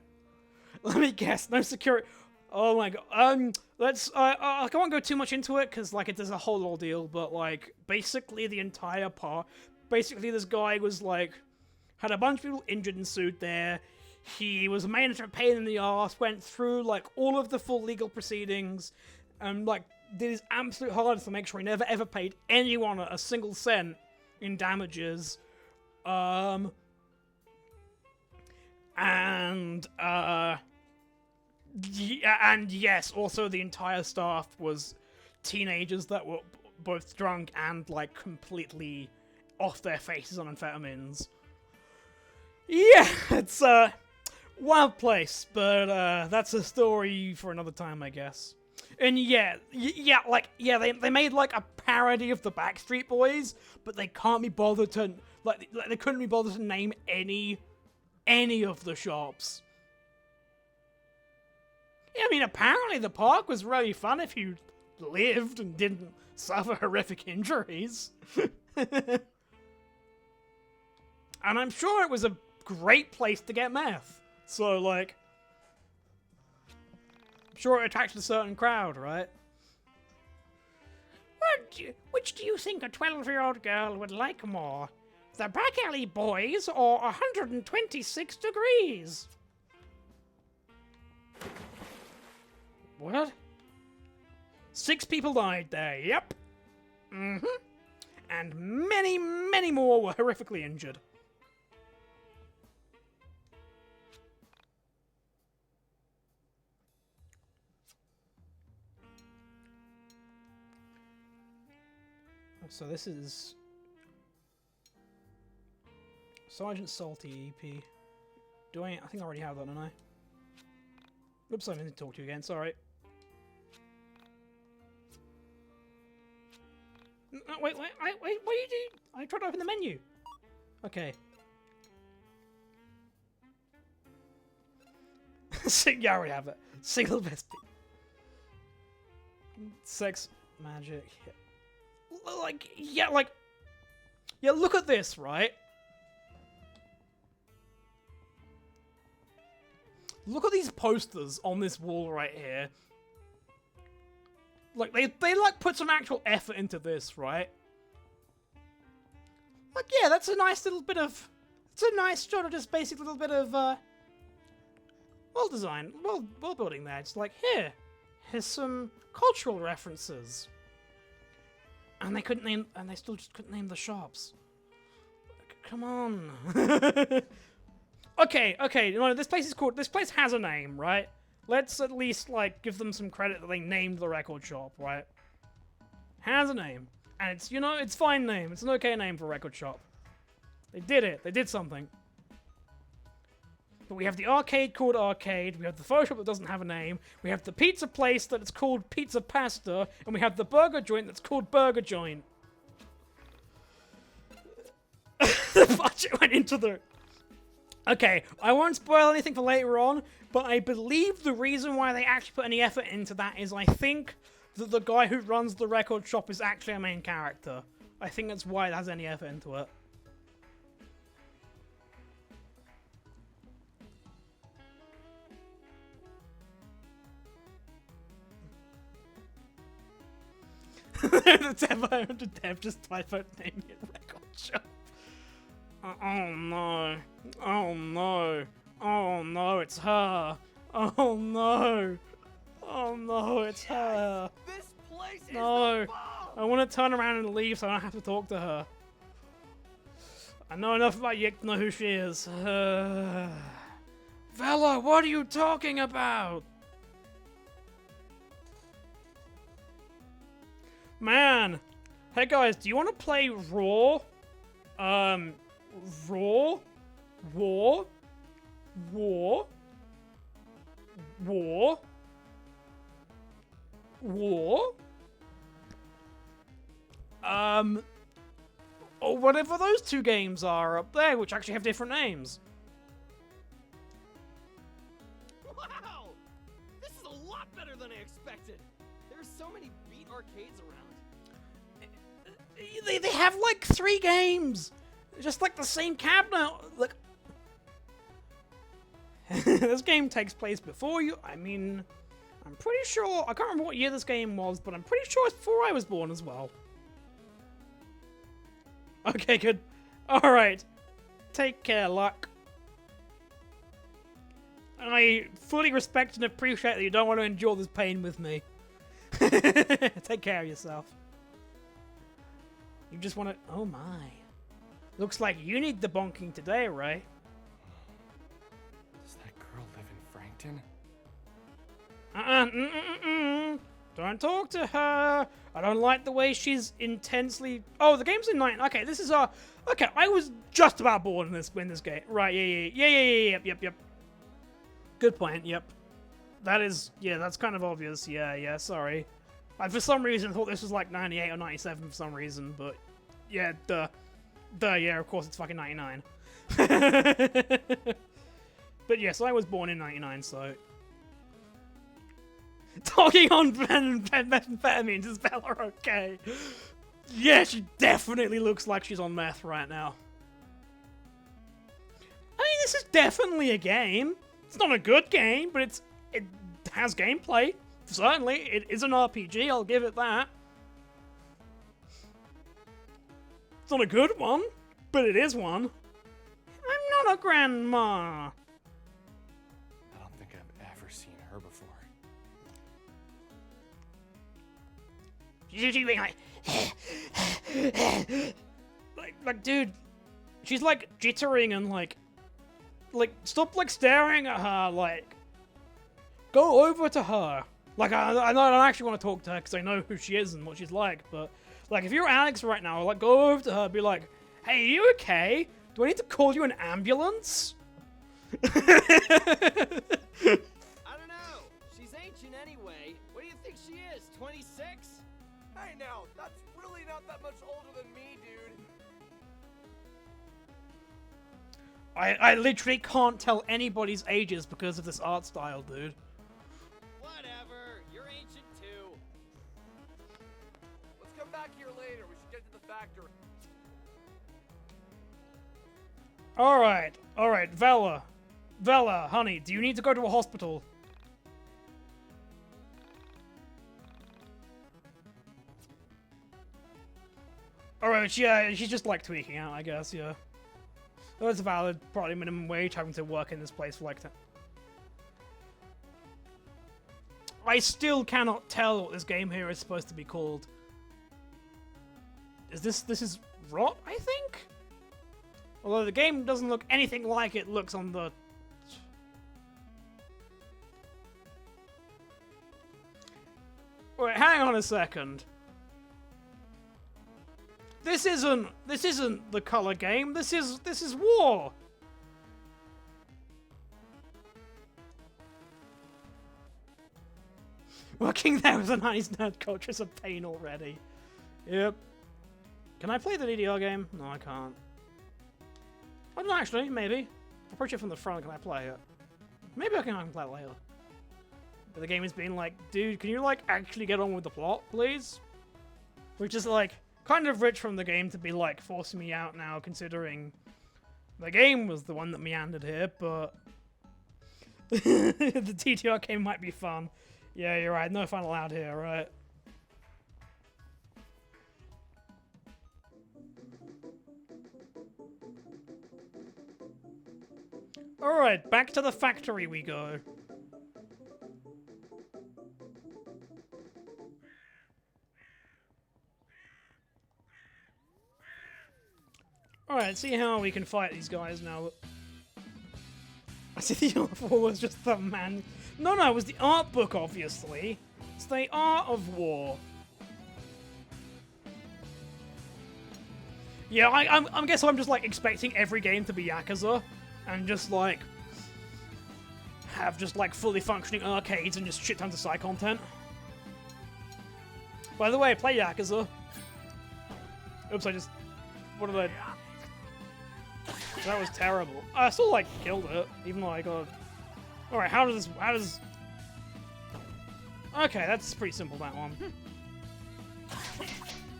Let me guess, no security... Oh my god, I won't go too much into it, because, like, there's a whole ordeal, but, like, basically the entire part... Basically, this guy was, like... Had a bunch of people injured and sued there. He was a mandatory pain in the ass, went through, like, all of the full legal proceedings, and, like, did his absolute hardest to make sure he never ever paid anyone a single cent in damages. And yes, also the entire staff was teenagers that were both drunk and like completely off their faces on amphetamines. Yeah, it's a wild place, but that's a story for another time, I guess. And they made like a parody of the Backstreet Boys, but they can't be bothered to they couldn't be bothered to name any of the shops. Yeah, I mean, apparently the park was really fun if you lived and didn't suffer horrific injuries. And I'm sure it was a great place to get meth. So, like, I'm sure it attracted a certain crowd, right? Which do you think a 12-year-old girl would like more? The back alley boys or 126 degrees? What? 6 people died there, yep. Mm-hmm. And many, many more were horrifically injured. So this is Sergeant Salty EP. I think I already have that, don't I? Oops, I didn't talk to you again, sorry. No, wait, what are you doing? I tried to open the menu. Okay. Yeah, I already have it. Single best. Sex, magic. Yeah, look at this, right? Look at these posters on this wall right here. Like, they like, put some actual effort into this, right? Like, yeah, that's a nice little bit of... It's a nice sort of just basic little bit of, world design, world building there. It's like, here's some cultural references. And they couldn't name... And they still just couldn't name the shops. Come on. Okay, no, this place is called... This place has a name, right? Let's at least, like, give them some credit that they named the record shop, right? Has a name. And it's, you know, it's a fine name. It's an okay name for a record shop. They did it. They did something. But we have the arcade called Arcade. We have the photo shop that doesn't have a name. We have the pizza place that it's called Pizza Pasta. And we have the burger joint that's called Burger Joint. The budget went into the... Okay, I won't spoil anything for later on, but I believe the reason why they actually put any effort into that is I think that the guy who runs the record shop is actually a main character. I think that's why it has any effort into it. The dev just typoed name it record shop. Oh no. Oh no. Oh no, it's her. Oh no. Oh no, it's her. This place is No. the bomb! I want to turn around and leave so I don't have to talk to her. I know enough about YIIK to know who she is. Vela, what are you talking about? Man. Hey guys, do you want to play Raw? Raw? War? War? War? War? Or whatever those two games are up there, which actually have different names. Wow! This is a lot better than I expected. There's so many beat arcades around. They have like 3 games! Just like the same cabinet! Like... This game takes place before you... I mean... I'm pretty sure... I can't remember what year this game was, but I'm pretty sure it's before I was born as well. Okay, good. Alright. Take care, Luck. I fully respect and appreciate that you don't want to endure this pain with me. Take care of yourself. You just want to... Oh my. Looks like you need the bonking today, right? Does that girl live in Frankton? Don't talk to her. I don't like the way she's intensely... Oh, the game's in 9... Okay, this is our... Okay, I was just about born in this game. Right, yep. Good point, yep. That is... Yeah, that's kind of obvious. Yeah, sorry. I, for some reason, thought this was like 98 or 97 for some reason, but... Yeah, duh, yeah, of course it's fucking 99. But yes, I was born in 99, so... Talking on methamphetamines, is Bella okay? Yeah, she definitely looks like she's on meth right now. I mean, this is definitely a game. It's not a good game, but it has gameplay. Certainly, it is an RPG, I'll give it that. It's not a good one, but it is one. I'm not a grandma. I don't think I've ever seen her before. She's being like, dude, she's like jittering and like, stop like staring at her, like, go over to her. Like, I don't actually want to talk to her because I know who she is and what she's like, but like, if you're Alex right now, like, go over to her, be like, hey, are you okay? Do I need to call you an ambulance? I don't know. She's ancient anyway. What do you think she is? 26? Hey now, that's really not that much older than me, dude. I literally can't tell anybody's ages because of this art style, dude. Whatever. You're ancient too. Let's come back here later. We should get to the factory. Alright, Vela, honey, do you need to go to a hospital? Alright, yeah, she's just like tweaking out, I guess, yeah. That's valid, probably minimum wage, having to work in this place for like... I still cannot tell what this game here is supposed to be called. This is Rot, I think? Although the game doesn't look anything like it looks on the... Wait, hang on a second. This isn't the color game. This is war. Working there with a nice nerd culture is a pain already. Yep. Can I play the DDR game? No, I can't. I don't know, actually, maybe. I'll approach it from the front, can I play it? Maybe I can play it later. But the game is being like, dude, can you, like, actually get on with the plot, please? Which is, like, kind of rich from the game to be, like, forcing me out now, considering the game was the one that meandered here, but... the DDR game might be fun. Yeah, you're right, no fun allowed here, right? Alright, back to the factory we go. Alright, see how we can fight these guys now. I see the art war was just the man. No, it was the art book, obviously. It's the art of war. Yeah, I'm guessing I'm just like expecting every game to be Yakuza. And just like have just like fully functioning arcades and just shit tons of side content. By the way, play Yakuza. Oops, what did I... That was terrible. I still like killed it, even though I got... Alright, how does... Okay, that's pretty simple, that one.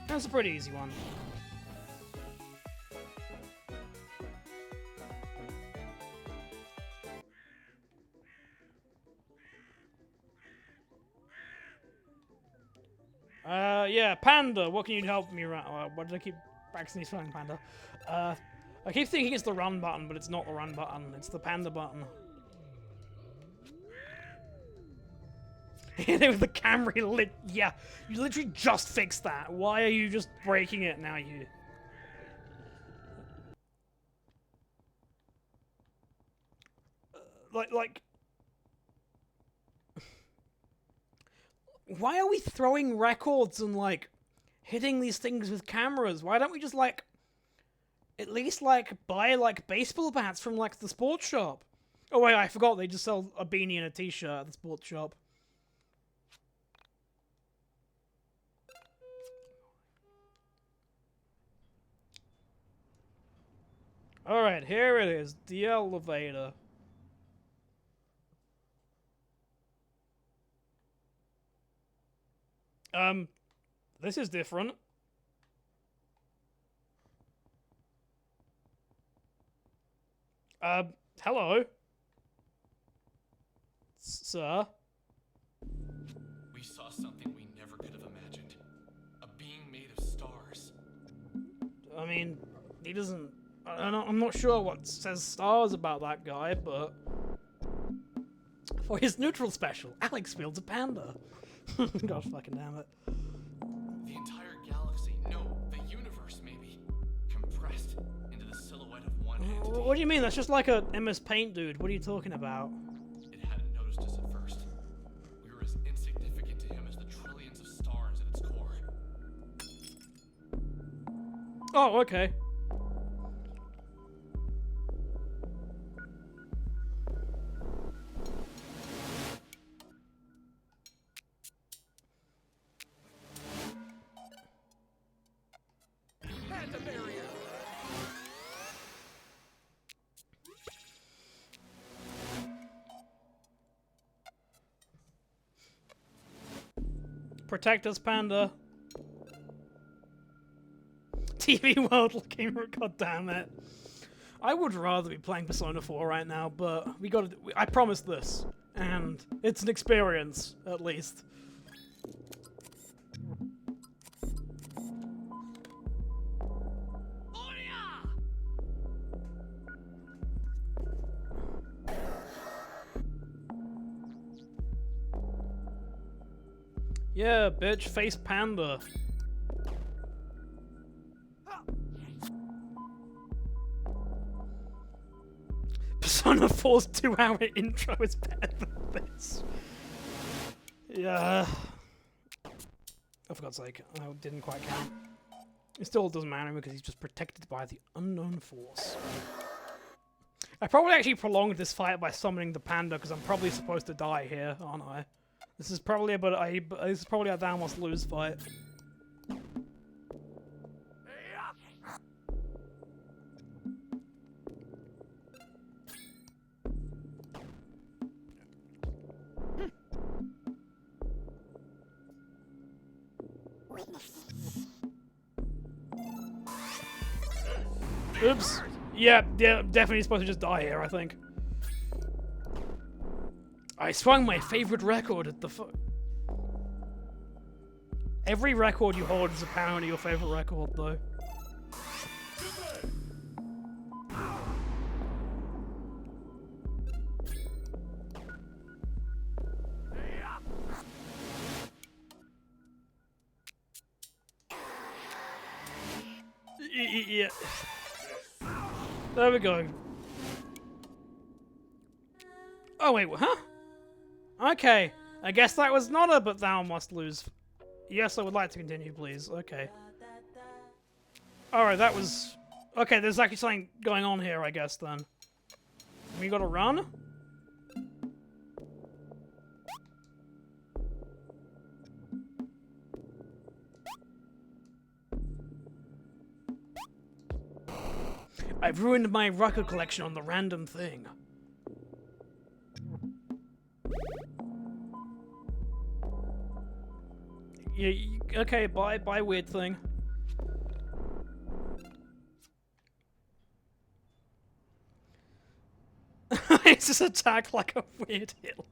That's a pretty easy one. Yeah, Panda, what can you help me around? Why did I keep practicing spelling Panda? I keep thinking it's the run button, but it's not the run button, it's the Panda button. Hit it with the camera. Yeah, you literally just fixed that. Why are you just breaking it now? You. Like. Why are we throwing records and like hitting these things with cameras? Why don't we just like at least like buy like baseball bats from like the sports shop? Oh wait, I forgot they just sell a beanie and a t-shirt at the sports shop. Alright, here it is. The elevator. This is different. Hello? Sir? We saw something we never could have imagined. A being made of stars. I mean, he doesn't... I'm not sure what says stars about that guy, but... For his neutral special, Alex fields a panda. Gosh fucking damn it. The entire galaxy, no, the universe maybe, compressed into the silhouette of one entity. What do you mean? That's just like a MS Paint dude. What are you talking about? It hadn't noticed us at first. We were as insignificant to him as the trillions of stars at its core. Oh, okay. Protect us, panda. TV World looking, god damn it. I would rather be playing Persona 4 right now, but we gotta. I promised this, and it's an experience, at least. Yeah, bitch, face panda. Persona 4's 2-hour intro is better than this. Yeah. Oh, for God's sake, I didn't quite count. It still doesn't matter because he's just protected by the unknown force. I probably actually prolonged this fight by summoning the panda because I'm probably supposed to die here, aren't I? This is probably this is probably a thou must lose fight. Oops. Yeah, definitely supposed to just die here, I think. I swung my favorite record at the Every record you hold is apparently your favorite record, though. Yeah. There we go. Oh wait, huh? Okay, I guess that was not a but thou must lose. Yes, I would like to continue, please. Okay. Alright, that was... Okay, there's actually something going on here, I guess, then. We gotta run? I've ruined my record collection on the random thing. Yeah, okay, bye, weird thing. It's just attacked like a weird hill.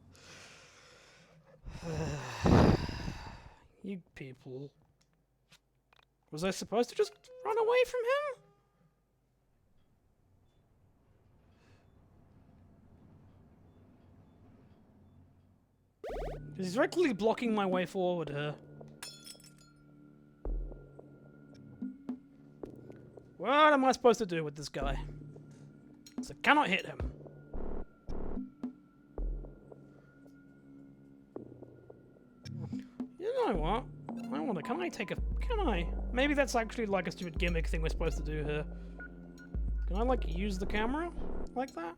You people. Was I supposed to just run away from him? He's directly blocking my way forward here. What am I supposed to do with this guy? So I cannot hit him. You know what? I wonder, can I take a... Can I? Maybe that's actually like a stupid gimmick thing we're supposed to do here. Can I, like, use the camera? Like that?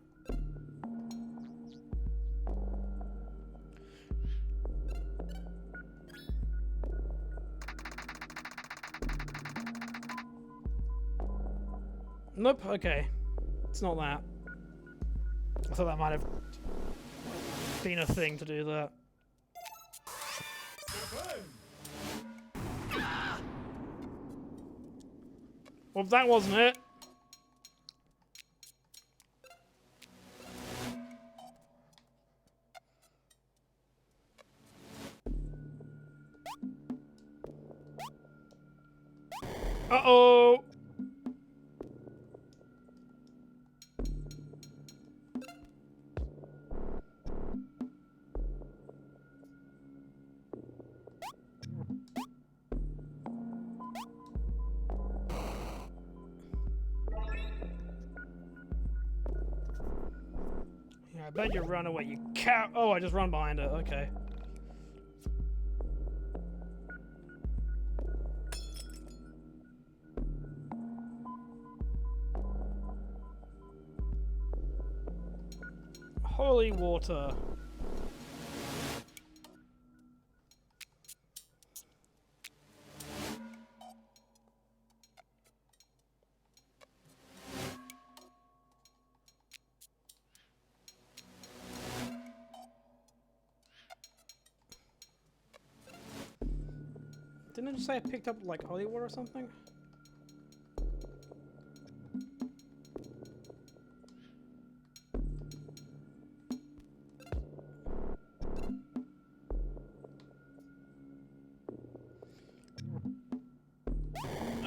Nope, okay. It's not that. I thought that might have been a thing to do that. Well, that wasn't it. Uh-oh! Yeah, I bet you run away, you cow. Oh, I just run behind it. Okay. Holy water. Didn't I just say I picked up, like, holy water or something?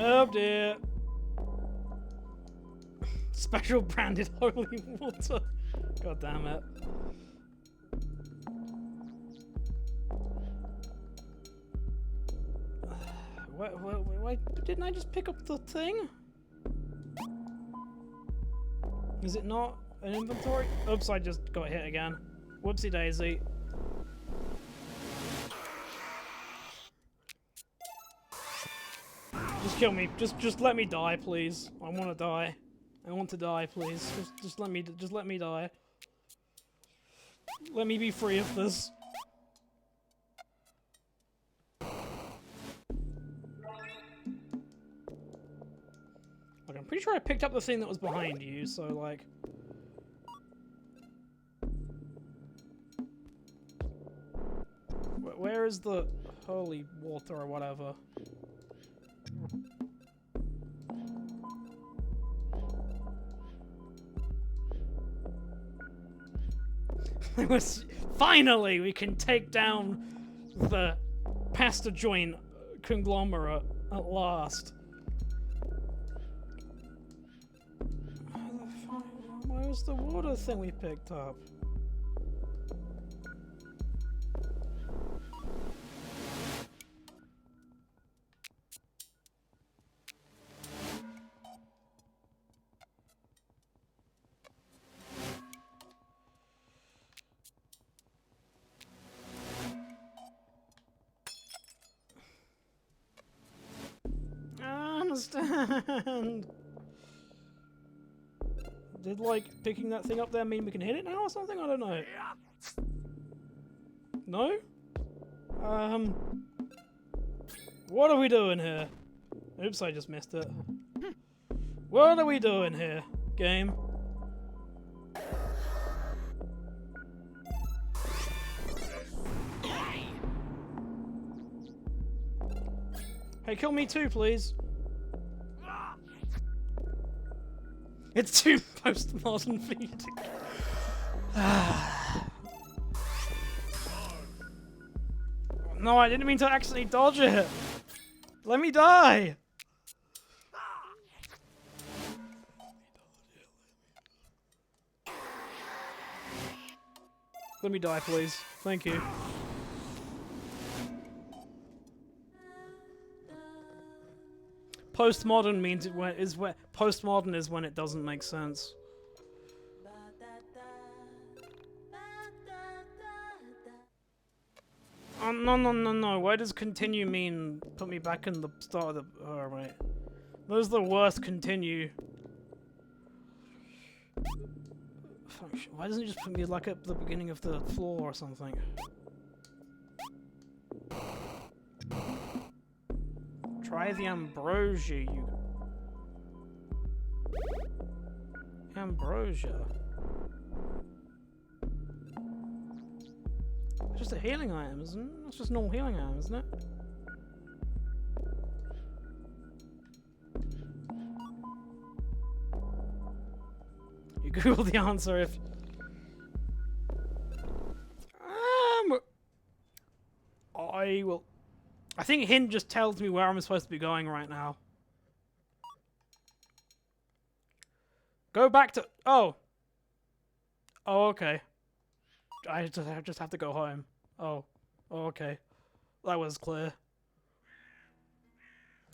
Oh dear. Special branded holy water. God damn it. Wait, didn't I just pick up the thing? Is it not an inventory? Oops, I just got hit again. Whoopsie daisy. Just kill me. Just let me die, please. I want to die. I want to die, please. Just let me die. Let me be free of this. Like, I'm pretty sure I picked up the thing that was behind you, so like... Where is the holy water or whatever? Finally, we can take down the pasta joint conglomerate at last. Where was the water thing we picked up? Understand. Did, like, picking that thing up there mean we can hit it now or something? I don't know. No? What are we doing here? Oops, I just missed it. What are we doing here, game? Hey, kill me too, please. It's too postmodern for you to... No, I didn't mean to accidentally dodge it. Let me die. Let me die, please. Thank you. postmodern means postmodern is when it doesn't make sense. Oh, no. Why does continue mean put me back in the start of the... Oh, right. Those are the worst continue. Function. Why doesn't it just put me like at the beginning of the floor or something? Try the ambrosia, you... Ambrosia? It's just a healing item, isn't it? It's just a normal healing item, isn't it? You Google the answer if... I will... I think hint just tells me where I'm supposed to be going right now. Go back to... Oh. Oh, okay. I just have to go home. Oh. Oh, okay. That was clear.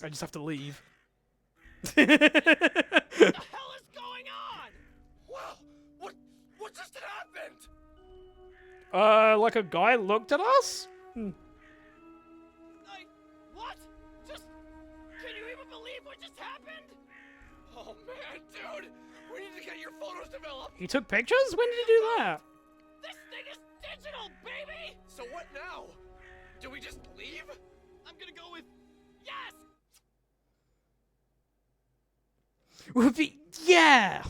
I just have to leave. What the hell is going on? Wow, what just happened? Like a guy looked at us? What? Just, can you even believe what just happened? Oh man, dude, we need to get your photos developed. He took pictures? When did he do that? This thing is digital, baby! So what now? Do we just leave? I'm gonna go with yes! Would be... Yeah!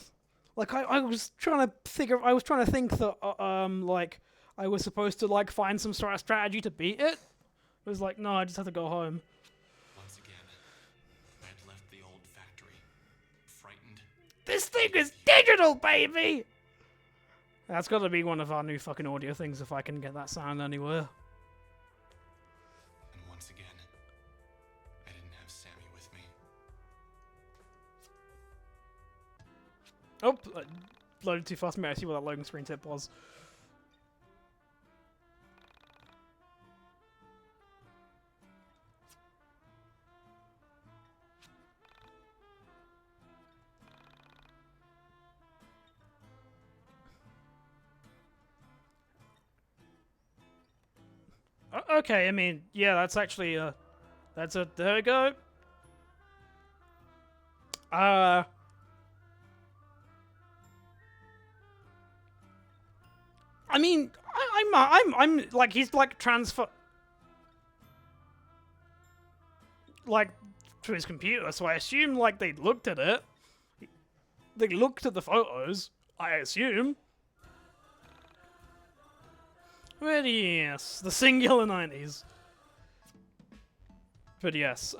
Like, I was trying to figure... I was trying to think that, like, I was supposed to, like, find some sort of strategy to beat it. It was like, no, I just have to go home. Once again, I had left the old factory, frightened. This thing is digital, baby! That's got to be one of our new fucking audio things if I can get that sound anywhere. And once again, I didn't have Sammy with me. Oh, loaded too fast. May I see what that loading screen tip was? Okay, I mean, yeah, that's actually, that's a, there we go. I mean, I'm like, he's like like, to his computer, so I assume, like, they looked at it. They looked at the photos, I assume. But yes, the singular 90s. But yes,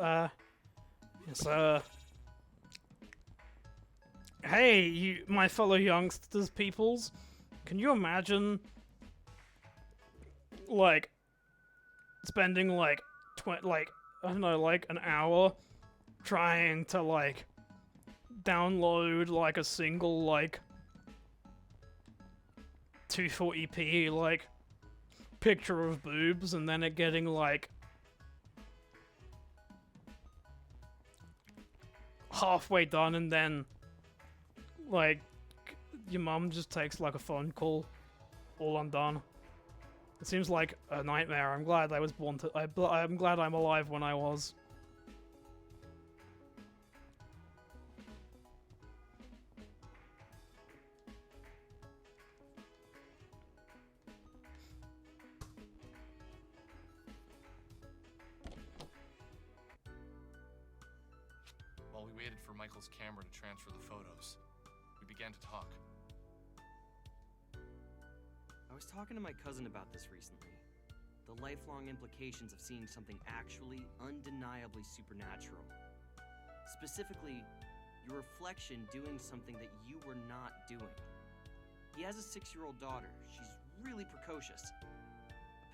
hey, you, my fellow youngsters peoples, can you imagine, like, spending, like, I don't know, like, an hour trying to, like, download, like, a single, like, 240p, like, picture of boobs, and then it getting, like, halfway done, and then, like, your mum just takes, like, a phone call, all undone. It seems like a nightmare. I'm glad I was born to... I'm glad I'm alive when I was. While we waited for Michael's camera to transfer the photos, we began to talk. I was talking to my cousin about this recently. The lifelong implications of seeing something actually, undeniably supernatural. Specifically, your reflection doing something that you were not doing. He has a 6-year-old daughter. She's really precocious.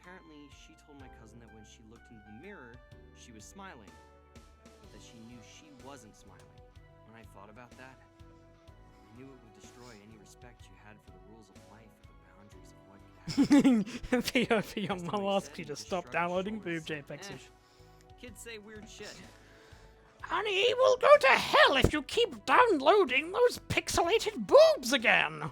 Apparently, she told my cousin that when she looked into the mirror, she was smiling. But that she knew she wasn't smiling. When I thought about that, I knew it would destroy any respect you had for the rules of life or the boundaries of what could happen. POV, your mum asks you to stop downloading boob JPEGs. Kids say weird shit. Honey, we'll go to hell if you keep downloading those pixelated boobs again. I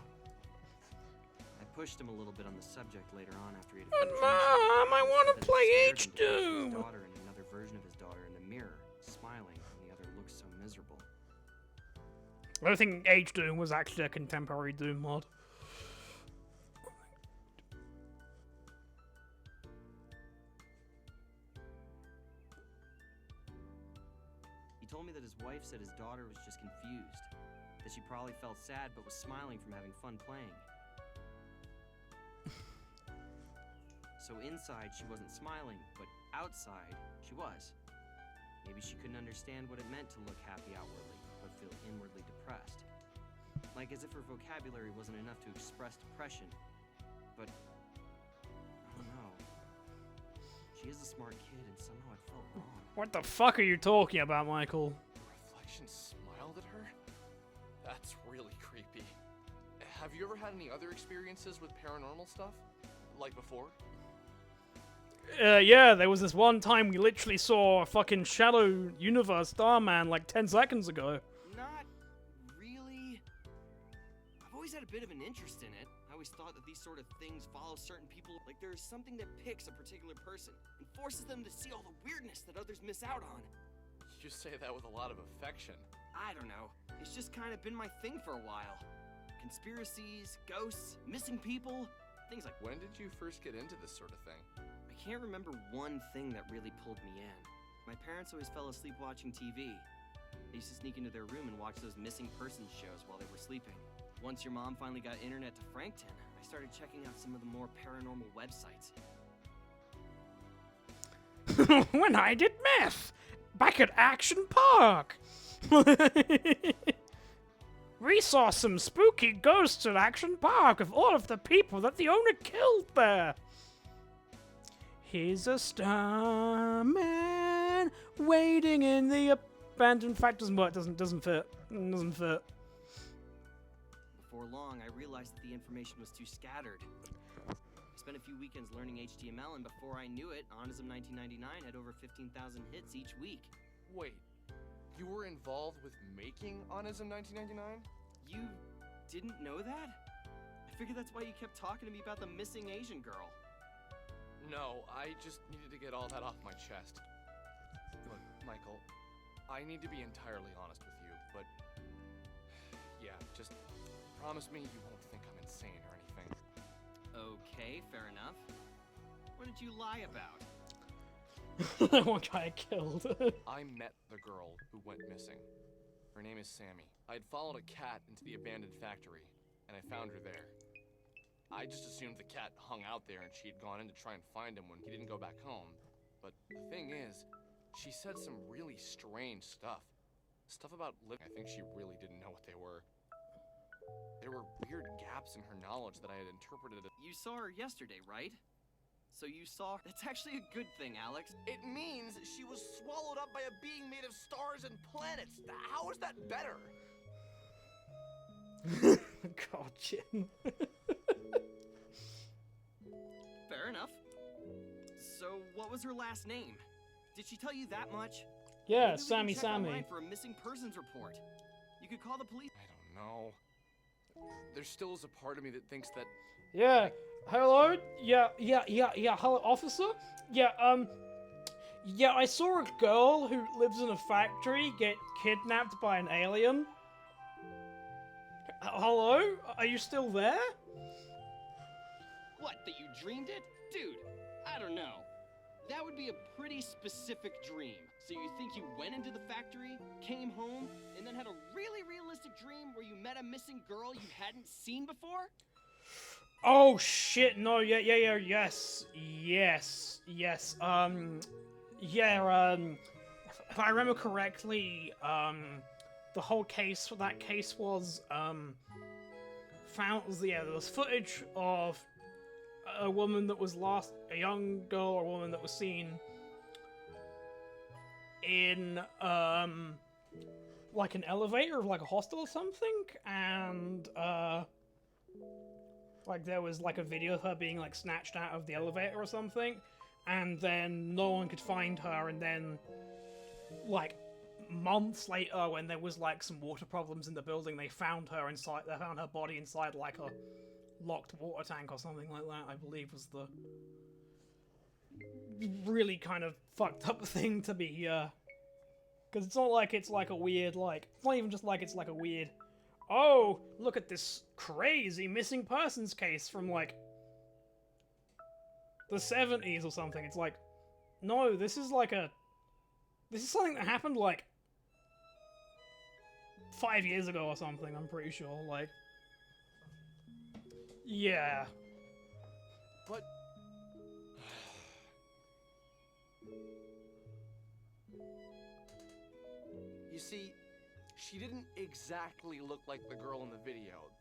pushed him a little bit on the subject later on after he had But finished. Mom, I want That to it play scared him H to watch his Doom. daughter and another version of his daughter in the mirror, smiling, and the other looked so miserable. I don't think H Doom was actually a contemporary Doom mod. He told me that his wife said his daughter was just confused, that she probably felt sad but was smiling from having fun playing. So inside she wasn't smiling, but outside she was. Maybe she couldn't understand what it meant to look happy outwardly, but feel inwardly depressed. Like as if her vocabulary wasn't enough to express depression. But I don't know. She is a smart kid and somehow it felt wrong. What the fuck are you talking about, Michael? The reflection smiled at her? That's really creepy. Have you ever had any other experiences with paranormal stuff? Like before? Yeah, there was this one time we literally saw a fucking Shadow Universe Starman like 10 seconds ago. Not really. I've always had a bit of an interest in it. I always thought that these sort of things follow certain people. Like there's something that picks a particular person and forces them to see all the weirdness that others miss out on. You say that with a lot of affection. I don't know. It's just kind of been my thing for a while. Conspiracies, ghosts, missing people, things like. When did you first get into this sort of thing? I can't remember one thing that really pulled me in. My parents always fell asleep watching TV. They used to sneak into their room and watch those missing persons shows while they were sleeping. Once your mom finally got internet to Frankton, I started checking out some of the more paranormal websites. When I did meth! Back at Action Park! We saw some spooky ghosts at Action Park of all of the people that the owner killed there. He's a starman waiting in the abandoned factory. Doesn't fit. Doesn't fit. Before long, I realized that the information was too scattered. I spent a few weekends learning HTML, and before I knew it, Onism 1999 had over 15,000 hits each week. Wait, you were involved with making Onism 1999? You didn't know that? I figured that's why you kept talking to me about the missing Asian girl. No, I just needed to get all that off my chest. Look, Michael, I need to be entirely honest with you, but yeah, just promise me you won't think I'm insane or anything. Okay, fair enough. What did you lie about? One guy killed. I met the girl who went missing. Her name is Sammy. I'd followed a cat into the abandoned factory, and I found her there. I just assumed the cat hung out there and she'd gone in to try and find him when he didn't go back home. But the thing is, she said some really strange stuff. Stuff about living. I think she really didn't know what they were. There were weird gaps in her knowledge that I had interpreted as... You saw her yesterday, right? So you saw her. That's actually a good thing, Alex. It means she was swallowed up by a being made of stars and planets. How is that better? God, Jim. Fair enough. So, what was her last name? Did she tell you that much? Yeah, Maybe we can Sammy check Sammy. online for a missing persons report. You could call the police. I don't know. There still is a part of me that thinks that... Yeah. Hello? Yeah. Hello, officer? Yeah, I saw a girl who lives in a factory get kidnapped by an alien. Hello? Are you still there? What, that you dreamed it? Dude, I don't know. That would be a pretty specific dream. So you think you went into the factory, came home, and then had a really realistic dream where you met a missing girl you hadn't seen before? Oh shit, no, yes. If I remember correctly, the whole case for that case was, there was footage of a woman that was lost, a young girl or woman that was seen in, like an elevator of like a hostel or something, and, like there was like a video of her being like snatched out of the elevator or something, and then no one could find her, and then like months later, when there was like some water problems in the building, they found her inside. They found her body inside like a locked water tank or something like that. I believe was the really kind of fucked up thing to be. Because it's not like it's like a weird like. It's not even just like it's like a weird. Oh, look at this crazy missing persons case from like the 70s or something. It's like, no, this is like a. This is something that happened like 5 years ago or something, I'm pretty sure. Like, yeah. But you see, she didn't exactly look like the girl in the video.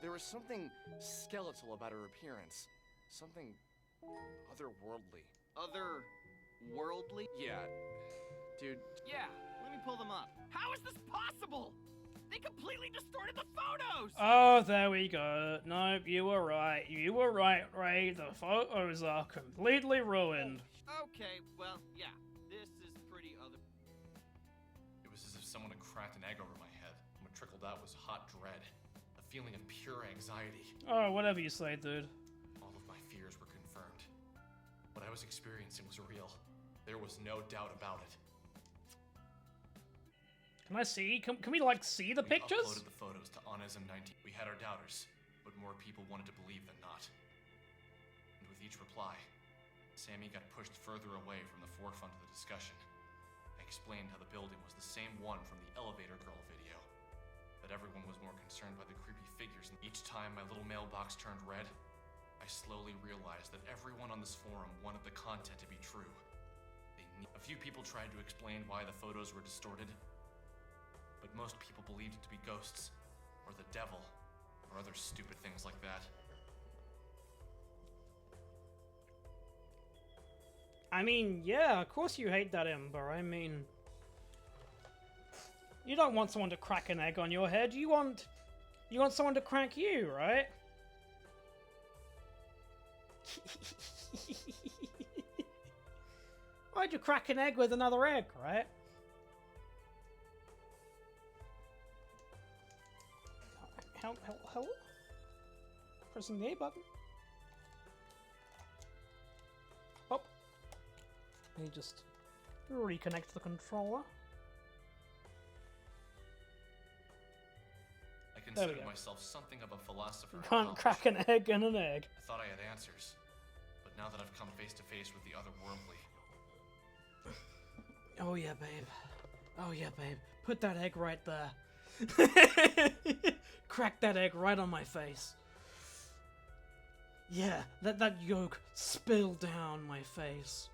There was something skeletal about her appearance. Something otherworldly. Otherworldly? Yeah, dude. Yeah, let me pull them up. How is this possible? They completely distorted the photos! Oh, there we go. Nope, you were right. You were right, Ray. The photos are completely ruined. Okay, well, yeah. This is pretty other... It was as if someone had cracked an egg over my head, and what trickled out was hot dread. A feeling of pure anxiety. Oh, whatever you say, dude. All of my fears were confirmed. What I was experiencing was real. There was no doubt about it. Can I see? Can we like see the We pictures? uploaded the photos to Onism19. We had our doubters, but more people wanted to believe than not. And with each reply, Sammy got pushed further away from the forefront of the discussion. I explained how the building was the same one from the elevator girl video, that everyone was more concerned by the creepy figures. And each time my little mailbox turned red, I slowly realized that everyone on this forum wanted the content to be true. A few people tried to explain why the photos were distorted, but most people believed it to be ghosts, or the devil, or other stupid things like that. I mean, yeah, of course you hate that Ember. I mean, you don't want someone to crack an egg on your head. You want someone to crack you, right? Why'd you crack an egg with another egg, right? Hello? Pressing the A button. Oh. Let me just reconnect the controller. I There we considered go. myself something of a philosopher. You can't crack an egg in an egg. I thought I had answers, but now that I've come face to face with the otherworldly, Oh yeah, babe. Oh yeah, babe. Put that egg right there. Crack that egg right on my face. Yeah, let that yolk spill down my face.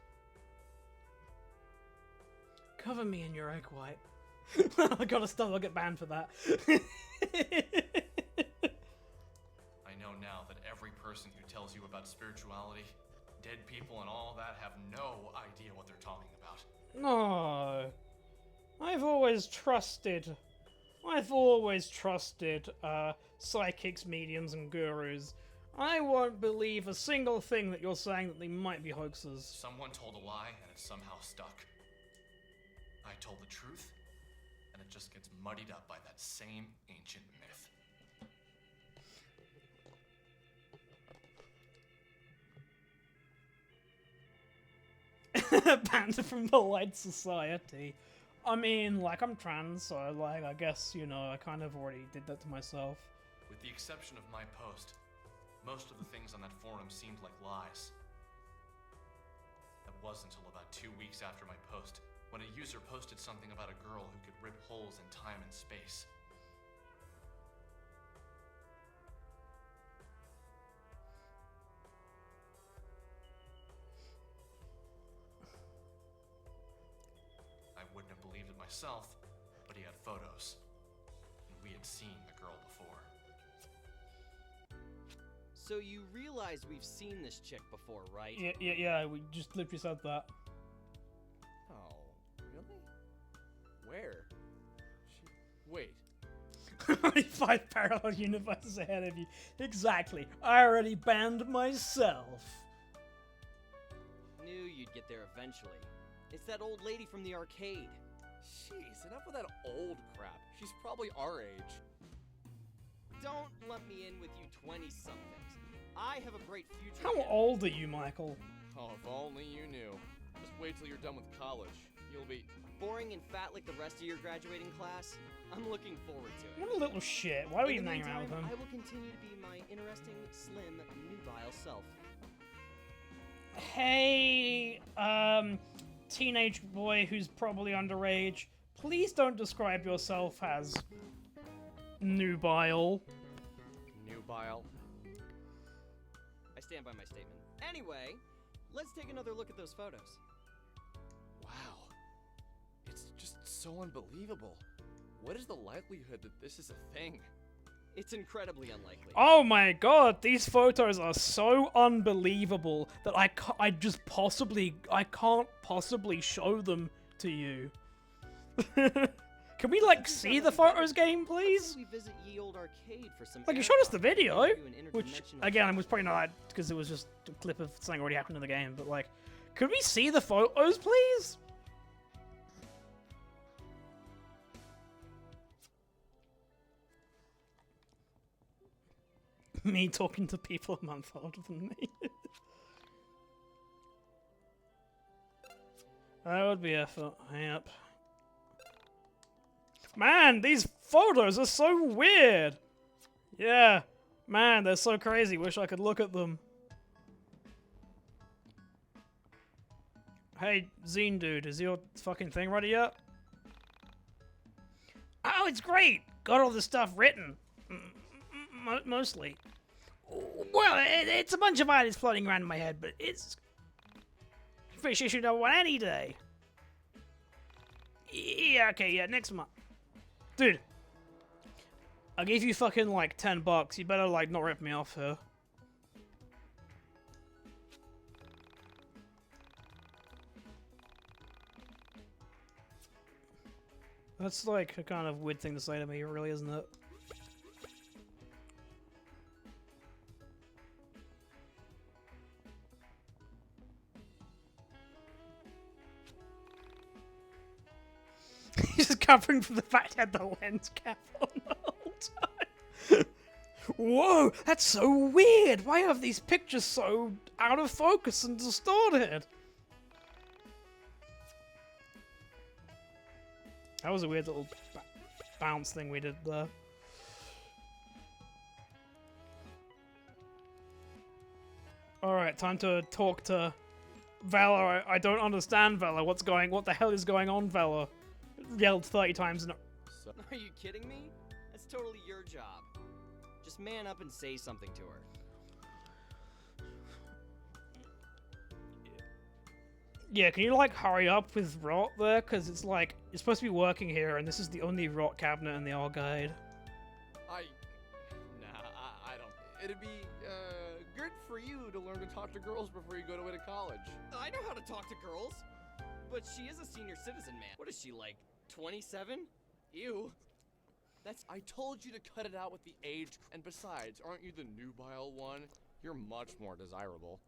Cover me in your egg white. I gotta stop, I'll get banned for that. I know now that every person who tells you about spirituality, dead people, and all that have no idea what they're talking about. No. I've always trusted psychics, mediums, and gurus. I won't believe a single thing that you're saying that they might be hoaxes. Someone told a lie and it somehow stuck. I told the truth, and it just gets muddied up by that same ancient myth. Banned from the Light Society. I mean, like, I'm trans, so, like, I guess, you know, I kind of already did that to myself. With the exception of my post, most of the things on that forum seemed like lies. That was until about 2 weeks after my post, when a user posted something about a girl who could rip holes in time and space. I wouldn't have believed it myself, but he had photos, and we had seen the girl before. So you realize we've seen this chick before, right? Yeah, we just literally said that. Oh, really? Where? Wait. 5 parallel universes ahead of you. Exactly. I already banned myself. Knew you'd get there eventually. It's that old lady from the arcade. Jeez, enough with that old crap. She's probably our age. Don't lump me in with you 20-somethings. I have a bright future. How ahead. old are you, Michael? Oh, if only you knew. Just wait till you're done with college. You'll be... Boring and fat like the rest of your graduating class? I'm looking forward to it. What a little shit. Why do we In even the hang around with meantime, him? I will continue to be my interesting, slim, nubile self. Hey, teenage boy who's probably underage, please don't describe yourself as nubile. Nubile. I stand by my statement. Anyway, let's take another look at those photos. Wow. It's just so unbelievable. What is the likelihood that this is a thing? It's incredibly unlikely. Oh my god, these photos are so unbelievable that I can't possibly show them to you. Can we, like, see the photos game, please? We visit Ye Olde Arcade for some Like, you showed us the airtime. video, Do an which, interdimensional again, was probably not because it was just a clip of something already happened in the game, but, like, could we see the photos, please? Me talking to people a month older than me. That would be effort. Yep. Man, these photos are so weird! Yeah. Man, they're so crazy. Wish I could look at them. Hey, Zine dude, is your fucking thing ready yet? Oh, it's great! Got all this stuff written. Mostly. Well, it's a bunch of ideas floating around in my head, but it's... Fish issue number 1 any day. Yeah, okay, yeah, next month. Dude. I gave you fucking, like, $10. You better, like, not rip me off here. That's, like, a kind of weird thing to say to me, really, isn't it? He's just covering from the fact he had the lens cap on the whole time. Whoa, that's so weird. Why are these pictures so out of focus and distorted? That was a weird little bounce thing we did there. Alright, time to talk to Vela. I don't understand, Vela. What the hell is going on, Vela? Yelled 30 times in a... Are you kidding me? That's totally your job. Just man up and say something to her. Yeah, can you, like, hurry up with rot there? Because it's like, you're supposed to be working here, and this is the only rot cabinet in the arcade. I don't. It'd be, good for you to learn to talk to girls before you go away to college. I know how to talk to girls. But she is a senior citizen, man. What is she, like, 27? Ew. That's. I told you to cut it out with the age, and besides, aren't you the nubile one? You're much more desirable.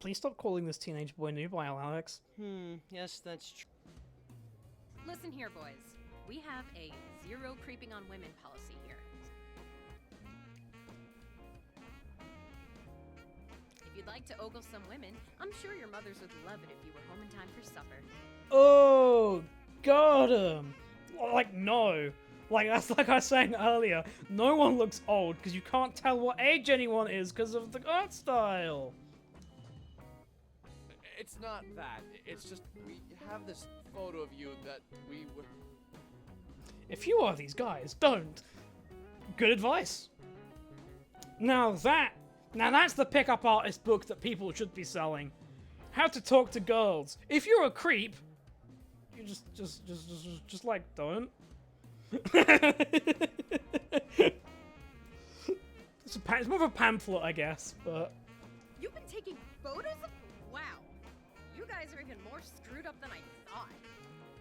Please stop calling this teenage boy nubile, Alex. Yes, that's true. Listen here, boys. We have a zero creeping on women policy here. If you'd like to ogle some women, I'm sure your mothers would love it if you were home in time for supper. Oh, got him. Like, no. Like, that's like I was saying earlier. No one looks old because you can't tell what age anyone is because of the art style. It's not that. It's just we have this photo of you that we would. If you are these guys, don't. Good advice. Now that's the pickup artist book that people should be selling. How to talk to girls. If you're a creep, you just like don't. It's more of a pamphlet, I guess, but. You've been taking photos of... Wow. You guys are even more screwed up than I thought.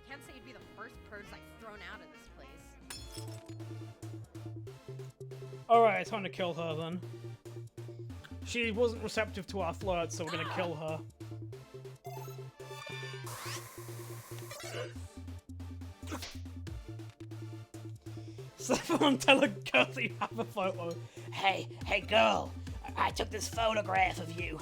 Can't say you'd be the first purge I've thrown out of this place. Alright, time to kill her then. She wasn't receptive to our flirt, so we're gonna kill her. Someone tell a girl that you have a photo. Hey, girl, I took this photograph of you.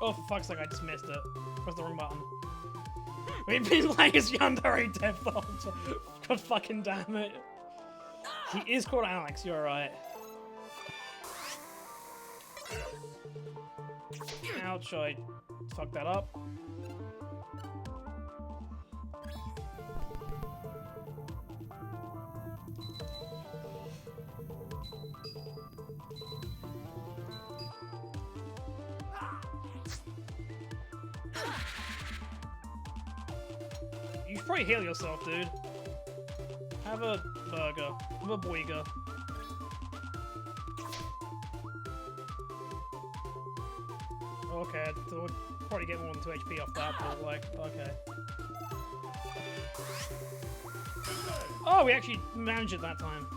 Oh, for fuck's sake, I just missed it. Press the wrong button. We've been playing as Yandere Dead the whole time. God fucking damn it. He is called Alex, you're right. Ouch, I fucked that up. You should probably heal yourself, dude. Have a burger. Have a boiga. Okay, so we'll probably get more than 2 HP off that, but like, okay. Oh, we actually managed it that time.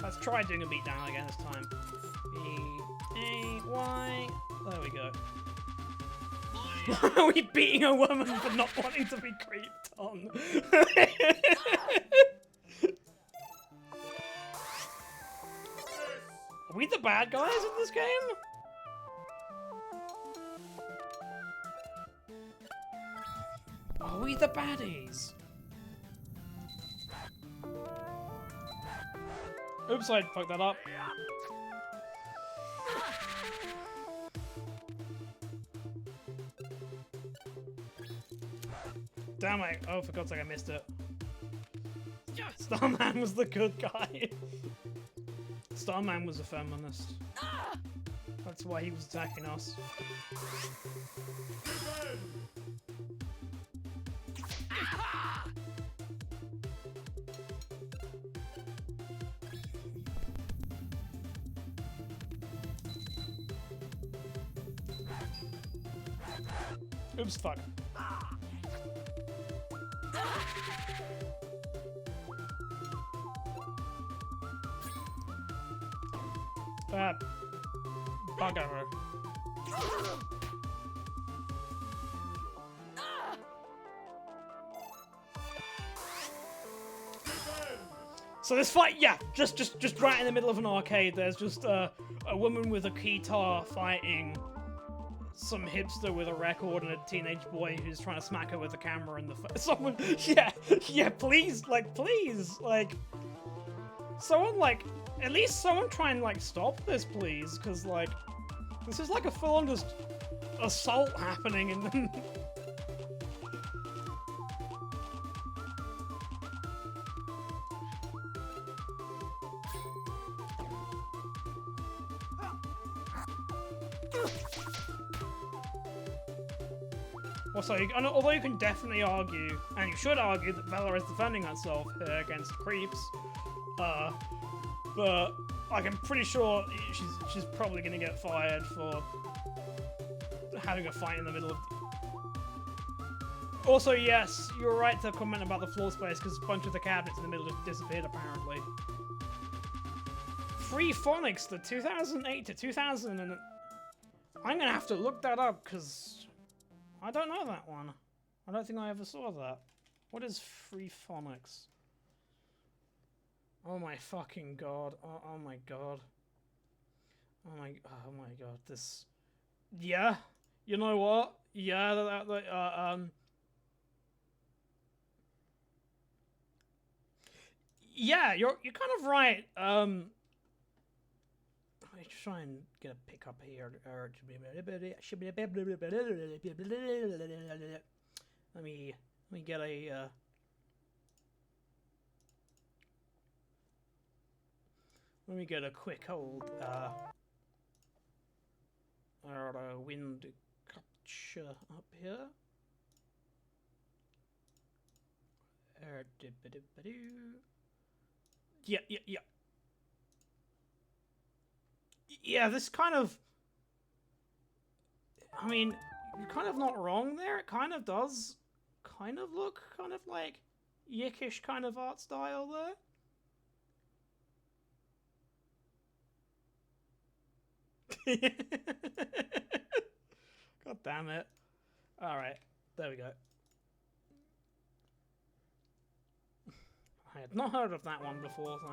Let's try doing a beatdown again this time. B-A-Y. There we go. Are we beating a woman for not wanting to be creeped on? Are we the bad guys in this game? Are we the baddies? Oops, I fucked that up. Damn it. Oh, for God's sake, I missed it. Starman was the good guy. Starman was a feminist. That's why he was attacking us. Oops, fuck. Bugger. So this fight, yeah, just right in the middle of an arcade. There's just a woman with a guitar fighting some hipster with a record and a teenage boy who's trying to smack her with a camera in the someone, yeah, please, someone, at least someone try and, stop this, please, because, this is like a full-on just assault happening in the... Also, although you can definitely argue, and you should argue, that Valor is defending herself here against creeps, but I'm pretty sure she's probably going to get fired for having a fight in the middle of... Also, yes, you're right to comment about the floor space, because a bunch of the cabinets in the middle just disappeared, apparently. Free Phonics, the 2008 to 2000, and... I'm going to have to look that up, because... I don't know that one. I don't think I ever saw that. What is Free Phonics? Oh my fucking god. Oh my god. Oh my god. This... Yeah. You know what? Yeah, yeah, you're kind of right. Let me try and get a pickup here. Let me get a let me get a quick old wind capture up here. Yeah, yeah, yeah. Yeah, this kind of... I mean, you're kind of not wrong there. It kind of does kind of look kind of like YIIK-ish kind of art style there. God damn it. Alright, there we go. I had not heard of that one before, so...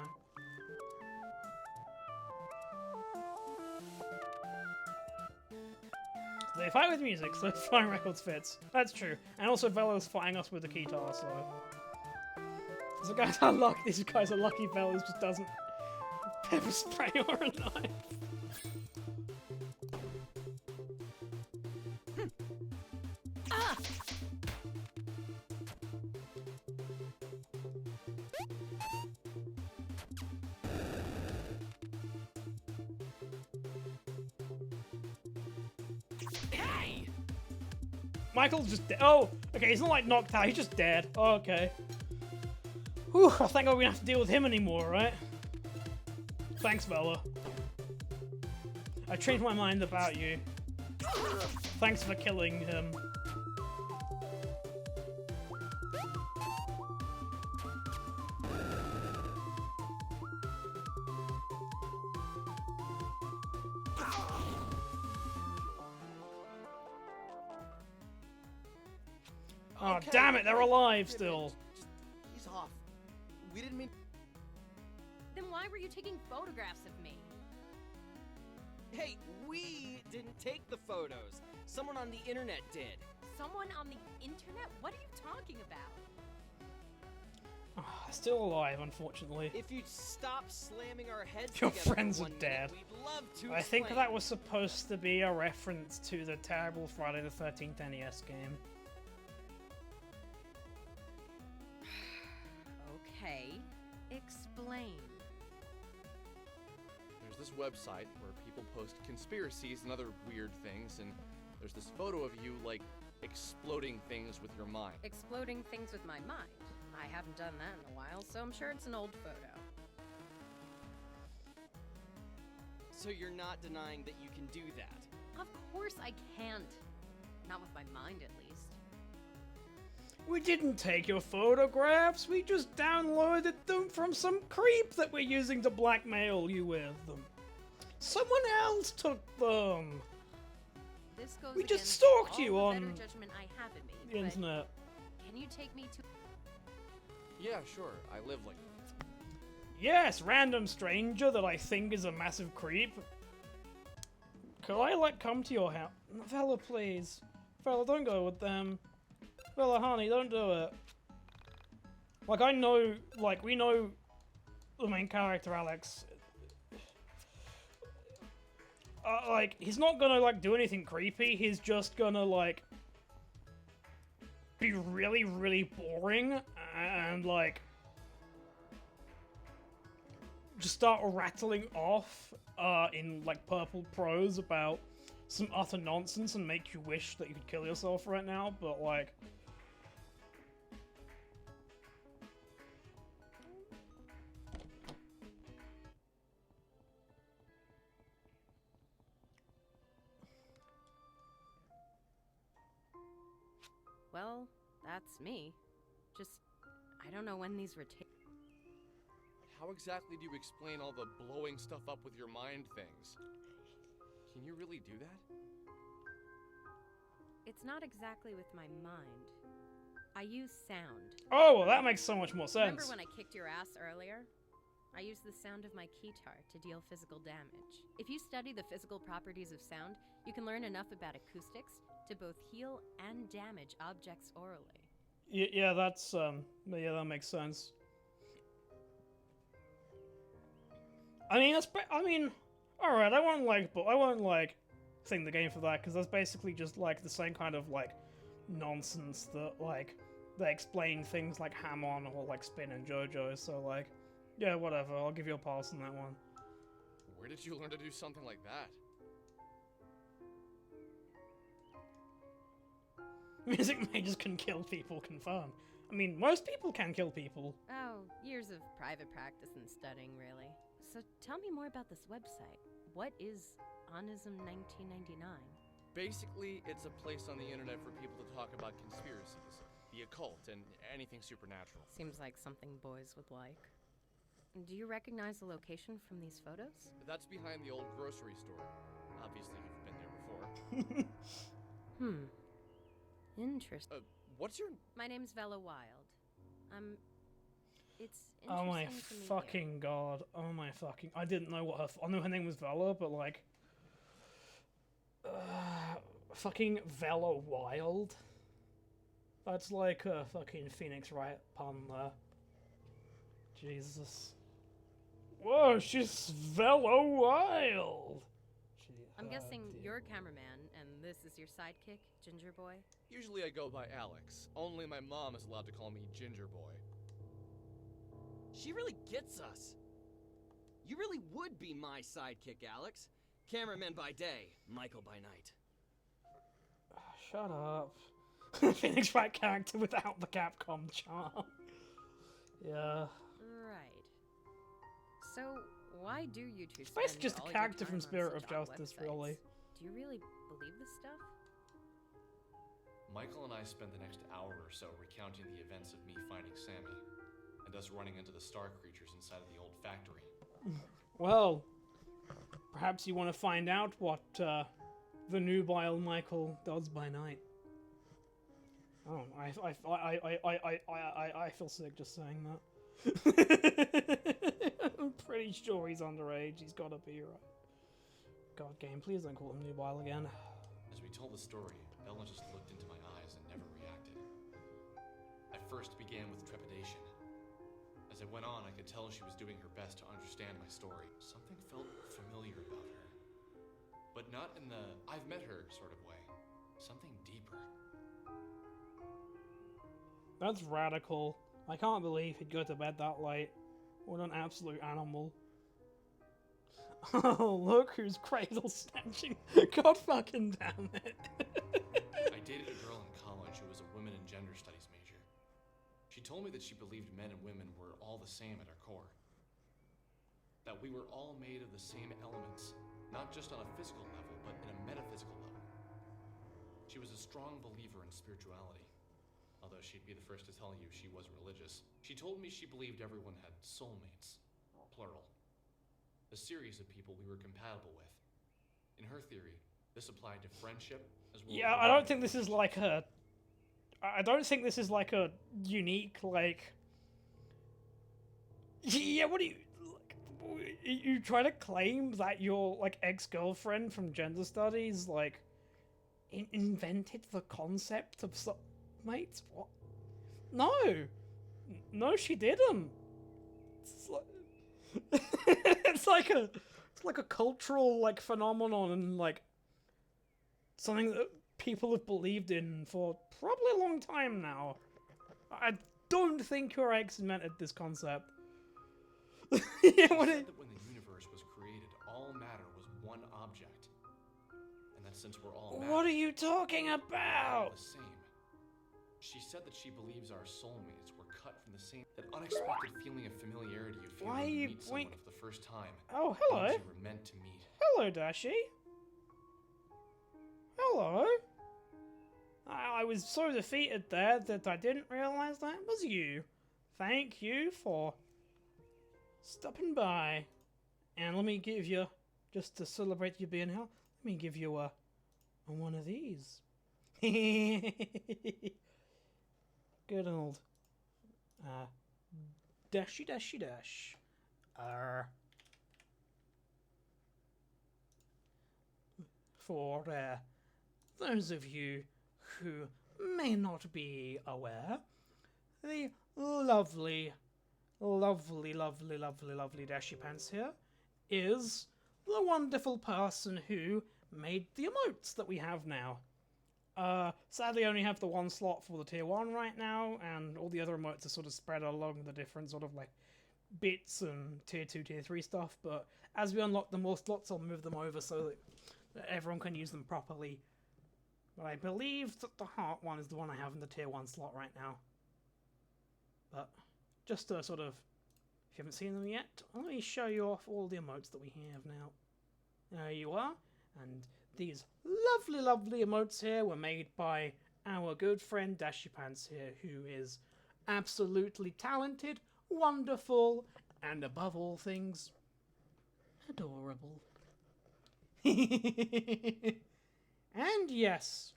They fight with music, so Flying Records fits. That's true. And also Velo's fighting us with the guitar, so... So guys are lucky. These guys are lucky Velo just doesn't pepper spray or a knife. Hey! Michael's just dead. Oh, okay, he's not like knocked out, he's just dead. Oh, okay. Whew, I think I'm gonna have to deal with him anymore, right? Thanks, Vela. I changed my mind about you. Thanks for killing him. Oh, Okay, damn it, they're alive wait a still. minute, just ease off. We didn't mean. Then why were you taking photographs of me? Hey, we didn't take the photos. Someone on the internet did. Someone on the internet? What are you talking about? Oh, still alive, unfortunately. If you'd stop slamming our heads Your together for friends are 1 minute, dead. we'd love to I think explain. that was supposed to be a reference to the terrible Friday the 13th NES game. Okay, explain. There's this website where people post conspiracies and other weird things, and there's this photo of you, like, exploding things with your mind. Exploding things with my mind. I haven't done that in a while, so I'm sure it's an old photo. So you're not denying that you can do that? Of course I can't. Not with my mind, at least. We didn't take your photographs, we just downloaded them from some creep that we're using to blackmail you with them. Someone else took them. This goes We just against stalked all you the on better judgment I have in me, the but internet. can you take me to... Yeah, sure, I live like... Yes, random stranger that I think is a massive creep. Could I, like, come to your house? Vela, please. Vela, don't go with them. Vela, honey, don't do it. Like, I know, like, we know the main character, Alex. Like, he's not gonna, like, do anything creepy. He's just gonna, like, be really, really boring and, like, just start rattling off in, like, purple prose about some utter nonsense and make you wish that you could kill yourself right now, but, like... Well, that's me. Just, I don't know when these were taken. How exactly do you explain all the blowing stuff up with your mind things? Can you really do that? It's not exactly with my mind. I use sound. Oh, well, that makes so much more Remember sense. when I kicked your ass earlier? I used the sound of my keytar to deal physical damage. If you study the physical properties of sound, you can learn enough about acoustics to both heal and damage objects orally. Yeah, that's, yeah, that makes sense. I mean, alright, I won't, like, sing the game for that, because that's basically just, like, the same kind of, like, nonsense that, like, they explain things like Hamon or, like, Spin and JoJo, so, like, yeah, whatever, I'll give you a pass on that one. Where did you learn to do something like that? Music mages can kill people, confirm. I mean, most people can kill people. Oh, years of private practice and studying, really. So tell me more about this website. What is Onism 1999? Basically, it's a place on the internet for people to talk about conspiracies, the occult, and anything supernatural. Seems like something boys would like. Do you recognize the location from these photos? That's behind the old grocery store. Obviously, you've been there before. Interesting. What's your... My name's Vela Wild. It's Oh my interesting to meet fucking god. Oh my fucking... I didn't know what her... I knew her name was Vela, but like... fucking Vela Wild? That's like a fucking Phoenix Wright pun there. Jesus. Whoa, she's Vela Wild! I'm guessing you're a cameraman, and this is your sidekick, Ginger Boy? Usually I go by Alex. Only my mom is allowed to call me Ginger Boy. She really gets us. You really would be my sidekick, Alex. Cameraman by day, Michael by night. Shut up. Phoenix Wright character without the Capcom charm. Yeah. Right. So, why do you two It's basically spend just a all your character time from on Spirit such of odd Justice, websites? really. Do you really believe this stuff? Michael and I spent the next hour or so recounting the events of me finding Sammy, and us running into the star creatures inside of the old factory. Well, perhaps you want to find out what the nubile Michael does by night. Oh, I feel sick just saying that. I'm pretty sure he's underage. He's gotta be right. God, game, please don't call him nubile again. As we told the story, Bella just looked into my eyes and never reacted. I first began with trepidation. As it went on, I could tell she was doing her best to understand my story. Something felt familiar about her. But not in the I've met her sort of way. Something deeper. That's radical. I can't believe he'd go to bed that late. What an absolute animal. Oh, look who's cradle snatching. God fucking damn it. I dated a girl in college who was a women and gender studies major. She told me that she believed men and women were all the same at our core. That we were all made of the same elements, not just on a physical level, but in a metaphysical level. She was a strong believer in spirituality, although she'd be the first to tell you she wasn't religious. She told me she believed everyone had soulmates, plural. A series of people we were compatible with. In her theory, this applied to friendship as well. Yeah, I don't think this is like a... I don't think this is like a unique, like... Yeah, what do you... Like, you try to claim that your, like, ex-girlfriend from gender studies, like, invented the concept of soulmates? What? No! No, she didn't! It's like... it's like a cultural like phenomenon and like something that people have believed in for probably a long time now. I don't think your ex invented this concept. Yeah, what She said that when the universe was created, all matter was one object, and that since we're all matter, what are you talking we're all about? the same. She said that she believes our soulmates were cut from the same. That unexpected feeling of familiarity you feel Why when are you you meet someone wait- for the first time. Oh, hello. Those you were meant to meet. Hello, Dashi. Hello. I was so defeated there that I didn't realize that was you. Thank you for stopping by. And let me give you, just to celebrate you being here, let me give you a one of these. Good old dashy dashy dash. For those of you who may not be aware, the lovely Dashy Pants here is the wonderful person who made the emotes that we have now. Sadly, I only have the one slot for the tier 1 right now, and all the other emotes are sort of spread along the different sort of like bits and tier 2, tier 3 stuff, but as we unlock the more slots, I'll move them over so that everyone can use them properly. But I believe that the heart one is the one I have in the tier 1 slot right now. But just to sort of, if you haven't seen them yet, let me show you off all the emotes that we have now. There you are. And these lovely, lovely emotes here were made by our good friend Dashy Pants here, who is absolutely talented, wonderful, and above all things, adorable. And yes,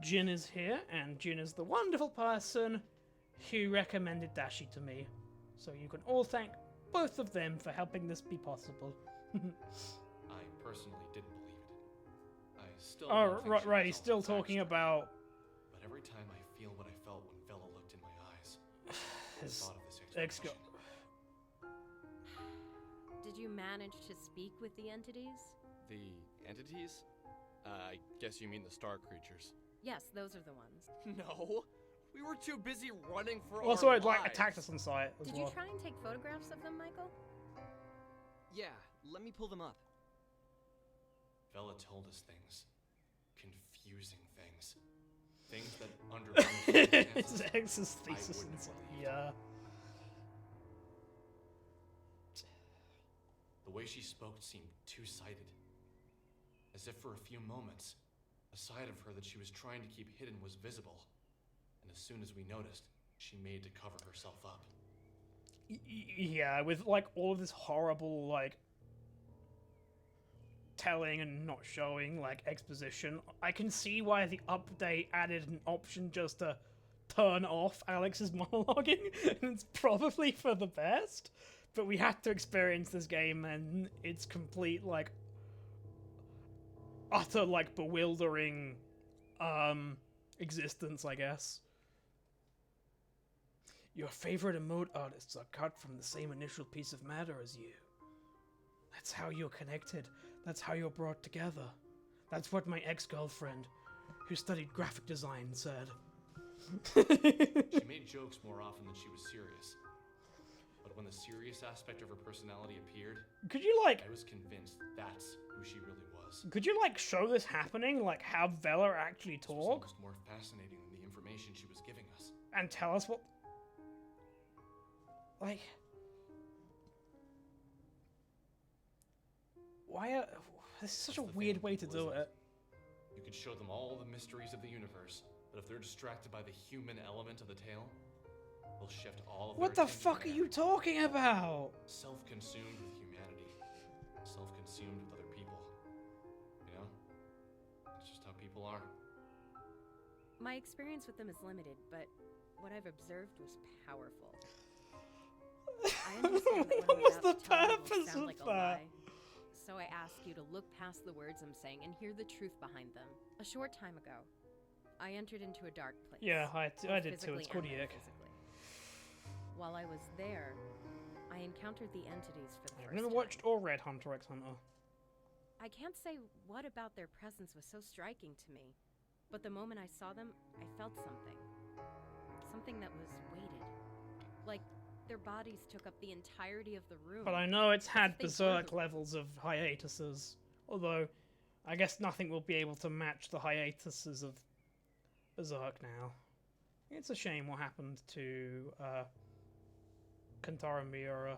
Jin is here, and Jin is the wonderful person who recommended Dashi to me. So you can all thank both of them for helping this be possible. I personally didn't believe it. I still Oh, don't think right, she right. was He's all still the talking facts. about. But every time I feel what I felt when Vela looked in my eyes, the His thought of this ex-girl. explanation. Did you manage to speak with the entities? The entities? I guess you mean the star creatures. Yes, those are the ones. No, we were too busy running for our Also, it lives. like attacked us on sight as Did well. you try and take photographs of them, Michael? Yeah, let me pull them up. Vela told us things. Confusing things. Things that under normal His circumstances, ex's I thesis wouldn't inside. believe. Yeah. The way she spoke seemed two-sided. As if for a few moments, a side of her that she was trying to keep hidden was visible. And as soon as we noticed, she made to cover herself up. Yeah, with like all of this horrible like telling and not showing like exposition, I can see why the update added an option just to turn off Alex's monologuing, and it's probably for the best. But we had to experience this game and its complete like utter like bewildering existence, I guess. Your favorite emote artists are cut from the same initial piece of matter as you. That's how you're connected. That's how you're brought together. That's what my ex-girlfriend, who studied graphic design, said. She made jokes more often than she was serious. But when the serious aspect of her personality appeared, Could you like, I was convinced that's who she really was. could you like show this happening, like have Vela actually This was talk almost more fascinating than the information she was giving us. and tell us what, like, why? This is such a That's the weird thing, way to do isn't it. You could show them all the mysteries of the universe, but if they're distracted by the human element of the tale, they'll shift all of What their the attention fuck are there. you talking about? Self-consumed with humanity, self-consumed with other people. You know? It's just how people are. My experience with them is limited, but what I've observed was powerful. I understand that What what I'm was about the to tell you will purpose sound of like a that? lie. So I ask you to look past the words I'm saying and hear the truth behind them. A short time ago, I entered into a dark place. Yeah, I both did too. physically It's called and YIIK. metaphysically. While I was there, I encountered the entities for the I've first never time. watched or read Hunter x Hunter. I can't say what about their presence was so striking to me, but the moment I saw them, I felt something. Something that was weighted. Like their bodies took up the entirety of the room. But I know it's had They were berserk the- levels of hiatuses. Although, I guess nothing will be able to match the hiatuses of Berserk now. It's a shame what happened to Kentaro Miura.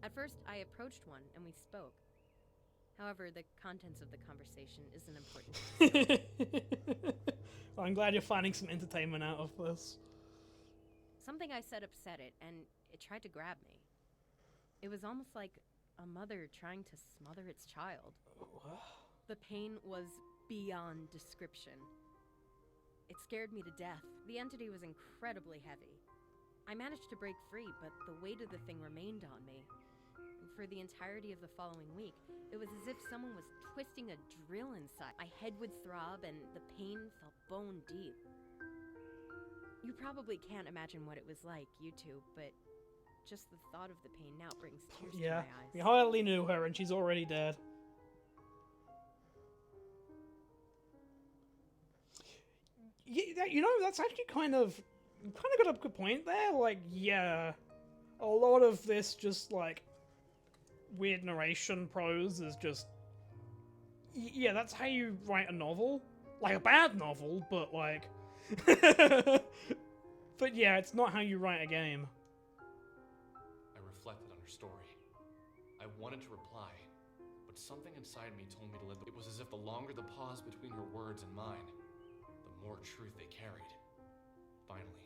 At first, I approached one and we spoke. However, the contents of the conversation isn't important. I'm glad you're finding some entertainment out of this. Something I said upset it, and it tried to grab me. It was almost like a mother trying to smother its child. The pain was beyond description. It scared me to death. The entity was incredibly heavy. I managed to break free, but the weight of the thing remained on me. And for the entirety of the following week, it was as if someone was twisting a drill inside. My head would throb, and the pain felt bone deep. You probably can't imagine what it was like, you two, but just the thought of the pain now brings tears to Yeah, my eyes. we hardly knew her and she's already dead. Yeah, you know, that's actually kind of got a good point there. Like, yeah, a lot of this just like weird narration prose is just yeah, that's how you write a novel, like a bad novel, but like but yeah, it's not how you write a game. I reflected on her story. I wanted to reply, but something inside me told me to let it was as if the longer the pause between her words and mine, the more truth they carried. Finally.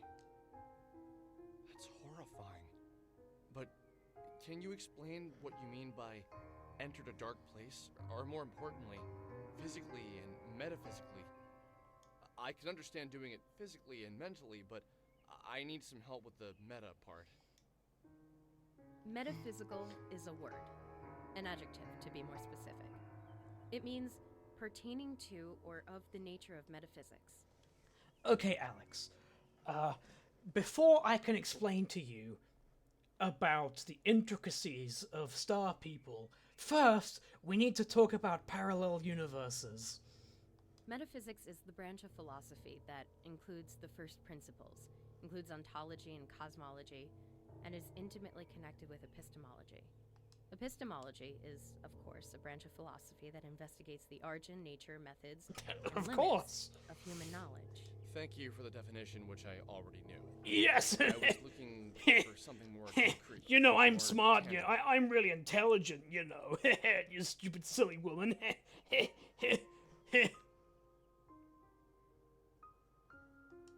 That's horrifying. But can you explain what you mean by entered a dark place? Or more importantly, physically and metaphysically? I can understand doing it physically and mentally, but I need some help with the meta part. Metaphysical is a word, an adjective to be more specific. It means pertaining to or of the nature of metaphysics. Okay, Alex. Before I can explain to you about the intricacies of Star People, first we need to talk about parallel universes. Metaphysics is the branch of philosophy that includes the first principles, includes ontology and cosmology, and is intimately connected with epistemology. Epistemology is, of course, a branch of philosophy that investigates the origin, nature, methods, and Of limits course. of human knowledge. Thank you for the definition, which I already knew. Yes. I was looking for something more concrete. You know, I'm more smart. tangible. I'm really intelligent. You know, you stupid silly woman.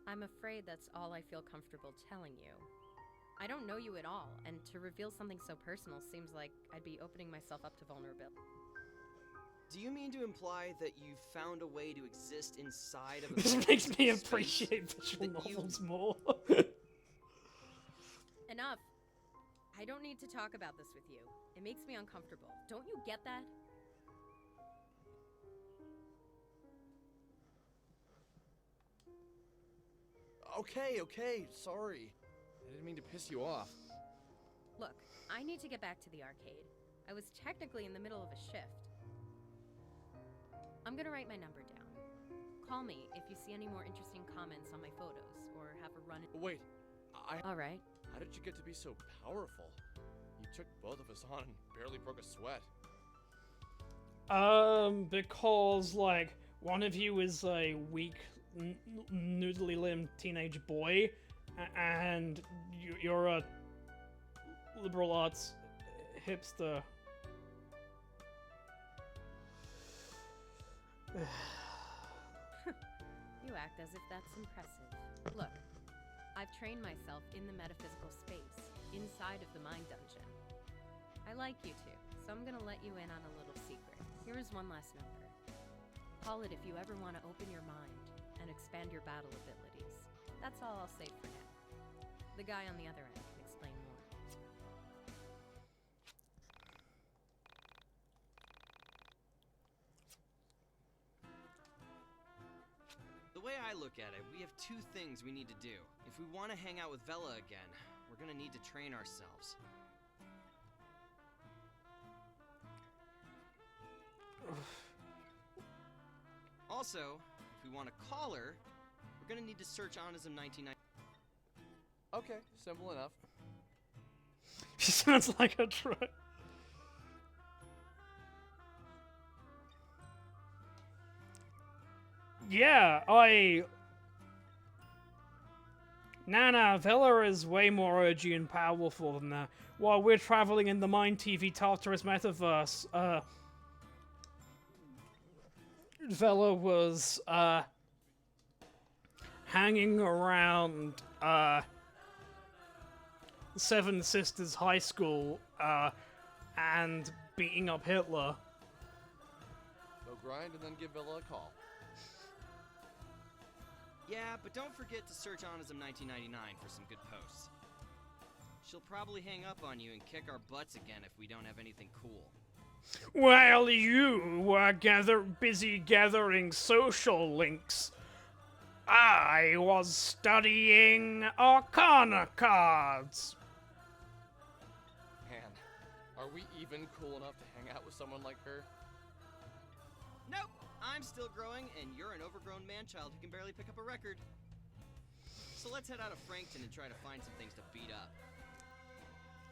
I'm afraid that's all I feel comfortable telling you. I don't know you at all, and to reveal something so personal seems like I'd be opening myself up to vulnerability. Do you mean to imply that you found a way to exist inside of a This makes me appreciate visual that you- novels more. Enough. I don't need to talk about this with you. It makes me uncomfortable. Don't you get that? Okay, sorry. I didn't mean to piss you off. Look, I need to get back to the arcade. I was technically in the middle of a shift. I'm gonna write my number down. Call me if you see any more interesting comments on my photos, or have a run. Wait, All right. how did you get to be so powerful? You took both of us on and barely broke a sweat. Because like one of you is a weak, noodly limbed teenage boy, and you're a liberal arts hipster. You act as if that's impressive. Look, I've trained myself in the metaphysical space, inside of the mind dungeon. I like you two, so I'm gonna let you in on a little secret. Here is one last number. Call it if you ever want to open your mind and expand your battle abilities. That's all I'll say for now. The guy on the other end can explain more. The way I look at it, we have two things we need to do. If we want to hang out with Vela again, we're gonna need to train ourselves. Also, if we want to call her, we're gonna need to search Onism 1990. Okay, simple enough. She sounds like a truck. Yeah, Nah, Vela is way more urgy and powerful than that. While we're traveling in the Mind TV Tartarus metaverse, Vela was, hanging around, Seven Sisters High School, and beating up Hitler. Go grind and then give Villa a call. Yeah, but don't forget to search Onism 1999 for some good posts. She'll probably hang up on you and kick our butts again if we don't have anything cool. While you were busy gathering social links, I was studying Arcana cards. Man, are we even cool enough to hang out with someone like her? Nope! I'm still growing, and you're an overgrown man-child who can barely pick up a record. So let's head out of Frankton and try to find some things to beat up.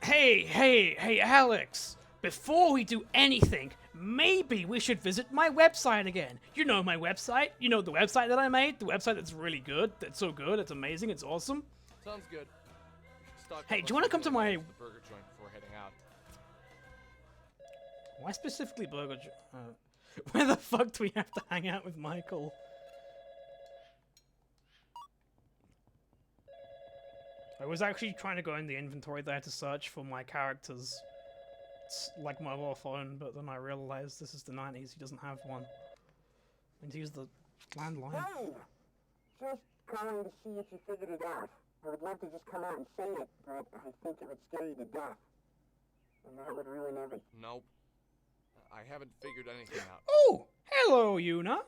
Hey, Alex! Before we do anything, maybe we should visit my website again. You know my website? You know the website that I made? The website that's really good, that's so good, it's amazing, it's awesome. Sounds good. We should stock Hey, up do you on wanna come to some my- of the burger joint before heading out? Why specifically where the fuck do we have to hang out with Michael? I was actually trying to go in the inventory there to search for my character's like mobile phone, but then I realized this is the 90s, he doesn't have one. I need to use the landline. Hey! Just calling to see if you figured it out. I would love to just come out and say it, but I think it would scare you to death. And that would ruin everything. Nope. I haven't figured anything out. Oh! Hello, Yuna!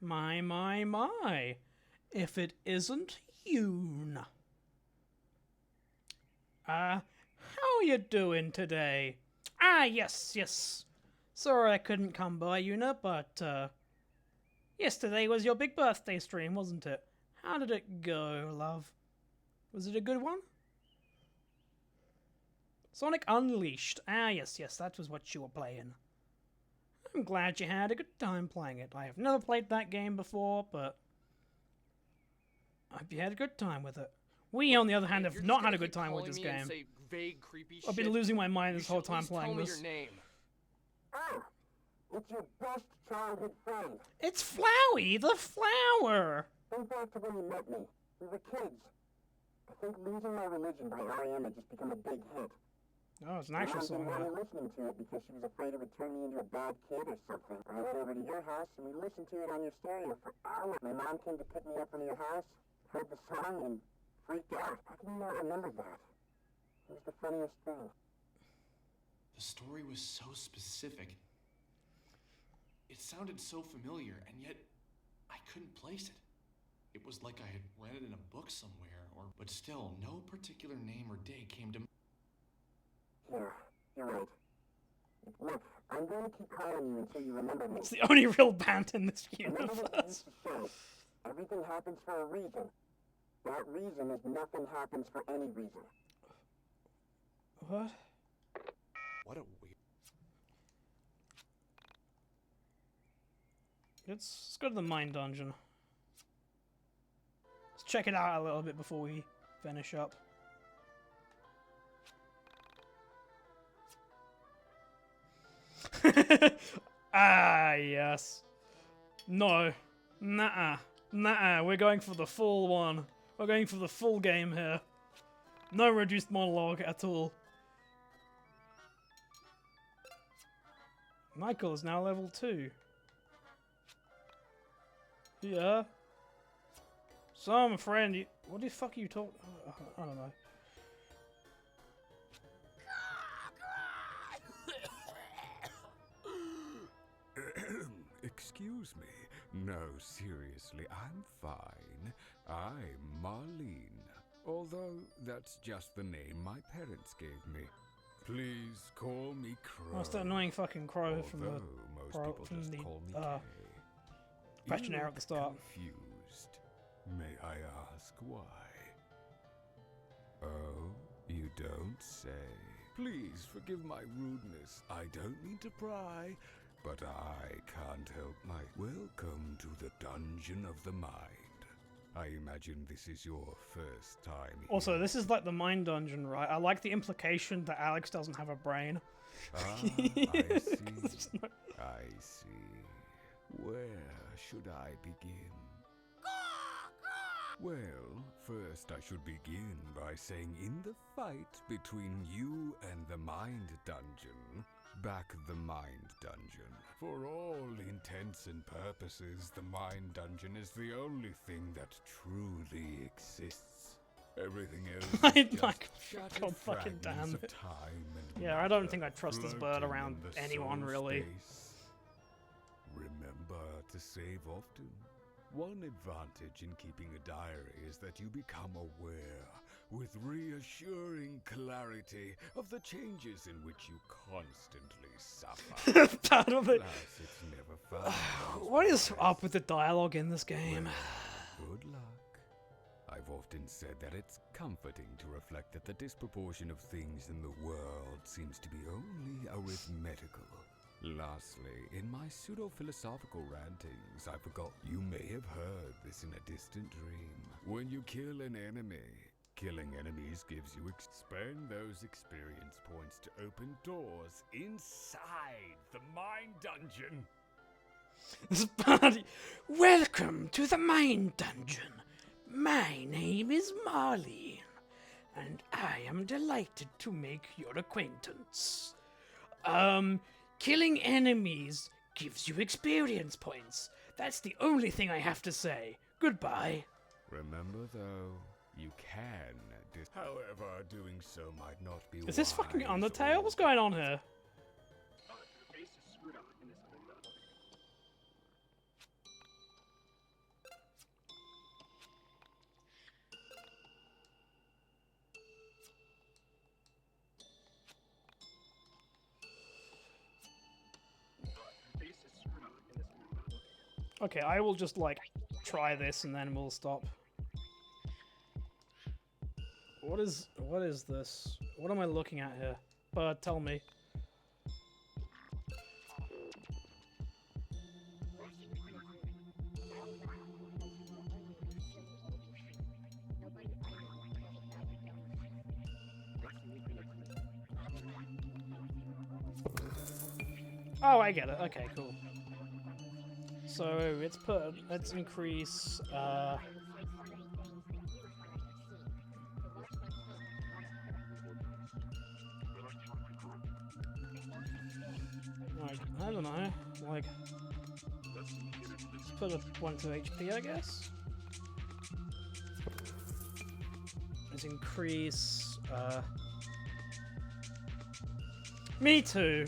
My. If it isn't Yuna. How are you doing today? Yes. Sorry I couldn't come by, Yuna, but, yesterday was your big birthday stream, wasn't it? How did it go, love? Was it a good one? Sonic Unleashed. Yes, that was what you were playing. I'm glad you had a good time playing it. I have never played that game before, but I hope you had a good time with it. We, on the other hand, If have you're not just had a gonna good keep time with calling this me and game. say vague, creepy I've been shit, losing my mind you this whole should at time least playing tell me this. your name. Oh! It's your best childhood friend. It's Flowey, the flower! Think back to when you met me. We were kids. I think Losing My Religion by R.E.M. had just become a big hit. Oh, it's an actual Mom song. didn't want Yeah. me listening to it because she was afraid it would turn me into a bad kid or something. I went over to your house and we listened to it on your stereo for hours. My mom came to pick me up from your house, heard the song, and freaked out. How can you not remember that? It was the funniest thing. The story was so specific. It sounded so familiar, and yet I couldn't place it. It was like I had read it in a book somewhere, but still, no particular name or day came to mind. Yeah, you're right. Look, I'm going to keep calling you until you remember me. It's the only real band in this Remember what you universe. used to say. Everything happens for a reason. That reason is nothing happens for any reason. What? What a weird. Let's go to the mine dungeon. Let's check it out a little bit before we finish up. Yes. No. Nah. We're going for the full one. We're going for the full game here. No reduced monologue at all. Michael is now level 2. Yeah. Some friend, what the fuck are you talking? I don't know. Excuse me. No, seriously, I'm fine. I'm Marlene. Although that's just the name my parents gave me. Please call me Crow. Oh, it's that annoying fucking crow from the Although most crow- people from just the, call me uh, Kay. questionnaire You at the look start. Confused. May I ask why? Oh, you don't say. Please forgive my rudeness. I don't mean to pry, but I can't help my... Welcome to the Dungeon of the Mind. I imagine this is your first time Also, here. this is like the mine dungeon, right? I like the implication that Alex doesn't have a brain. Ah, I see. It's not- I see. Where should I begin? Well, first I should begin by saying in the fight between you and the Mind Dungeon, back the Mind Dungeon. For all intents and purposes, the Mind Dungeon is the only thing that truly exists. Everything else My is just God, shattered fucking damn fragments of it. time and Yeah, I don't matter think I'd trust this bird floating around in the anyone, soul really. space. Remember to save often. One advantage in keeping a diary is that you become aware, with reassuring clarity, of the changes in which you constantly suffer. Part of it. Alas, it's never found. What is up with the dialogue in this game? Good luck. I've often often said that it's comforting to reflect that the disproportion of things in the world seems to be only arithmetical. Lastly, in my pseudo-philosophical rantings, I forgot you may have heard this in a distant dream. When you kill an enemy, killing enemies gives you spend those experience points to open doors inside the Mind Dungeon. Sparty, welcome to the Mind Dungeon. My name is Marlene, and I am delighted to make your acquaintance. Killing enemies gives you experience points. That's the only thing I have to say. Goodbye. Remember, though, you can. However, doing so might not be Is this fucking wise Undertale? or- What's going on here? Okay, I will just, like, try this and then we'll stop. What is this? What am I looking at here? Bird, tell me. Oh, I get it. Okay, cool. So let's increase, like, I don't know, like, let's put a 1 to HP, I guess. Let's increase, me too.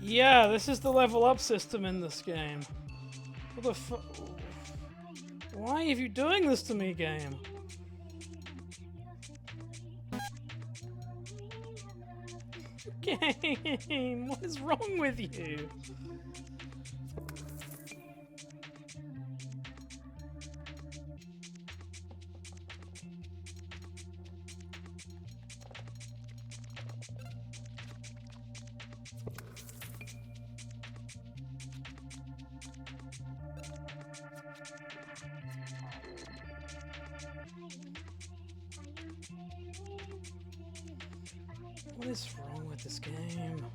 Yeah, this is the level up system in this game. What the fu- Why are you doing this to me, game? Game, what is wrong with you? What is wrong with this game?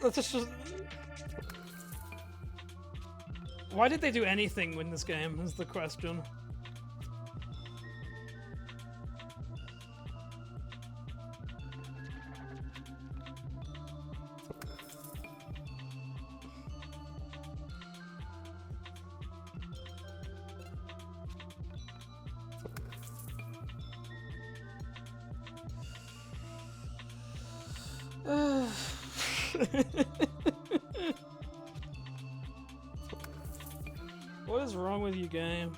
Let's just... Why did they do anything in this game, is the question. What is wrong with you, game?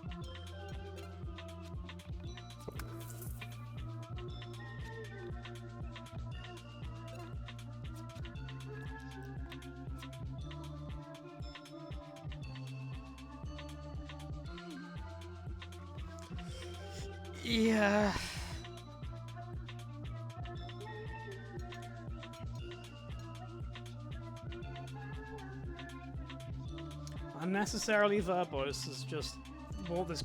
Yeah. Unnecessarily verbose is just what this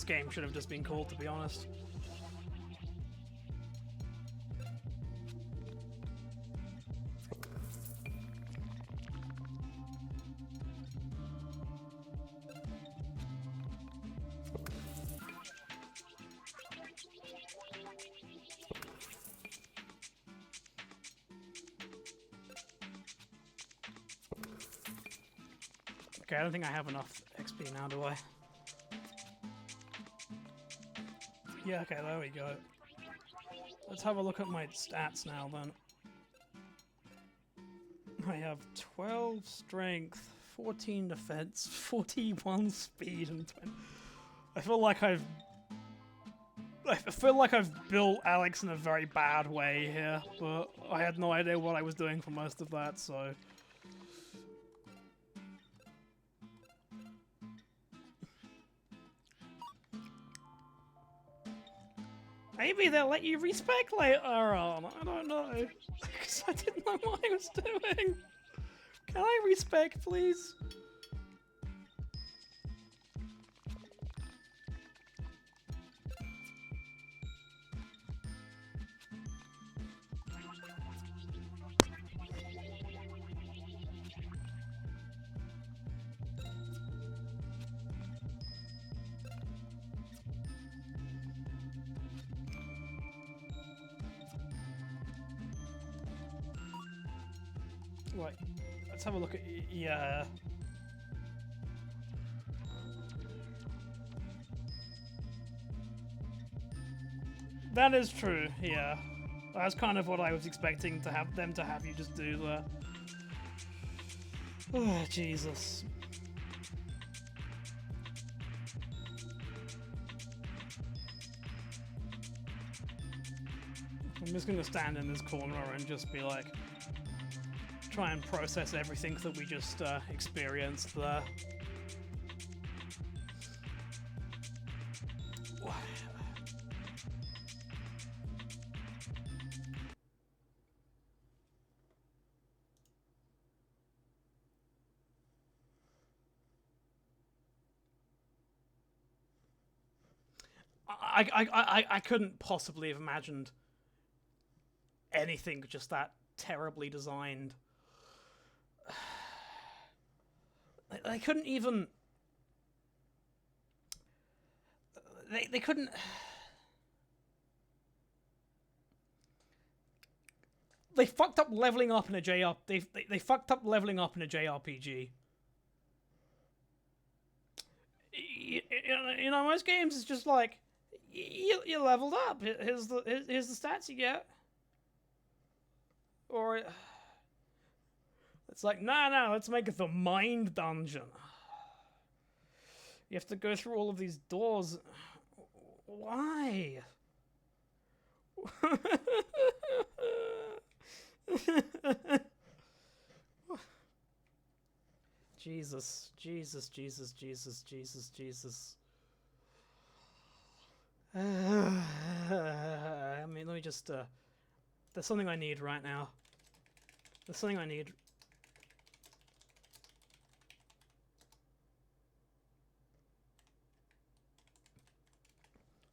game should have just been called, to be honest. Okay, I don't think I have enough XP now, do I? Yeah, okay, there we go. Let's have a look at my stats now, then. I have 12 strength, 14 defense, 41 speed, and 20... I feel like I've built Alex in a very bad way here, but I had no idea what I was doing for most of that, so... Maybe they'll let you respec later on, I don't know. Because I didn't know what I was doing. Can I respec, please? Right, let's have a look at... yeah. That is true, yeah. That's kind of what I was expecting to have them to have you just do there. Oh, Jesus. I'm just gonna stand in this corner and just be like... try and process everything that we just experienced there. I couldn't possibly have imagined anything just that terribly designed. They couldn't even... They couldn't... They fucked up leveling up in a they fucked up leveling up in a JRPG. You know, most games it's just like you leveled up. Here's the stats you get. Or it's like, no, let's make it the mind dungeon. You have to go through all of these doors. Why? Jesus. I mean, let me just, there's something I need right now. There's something I need.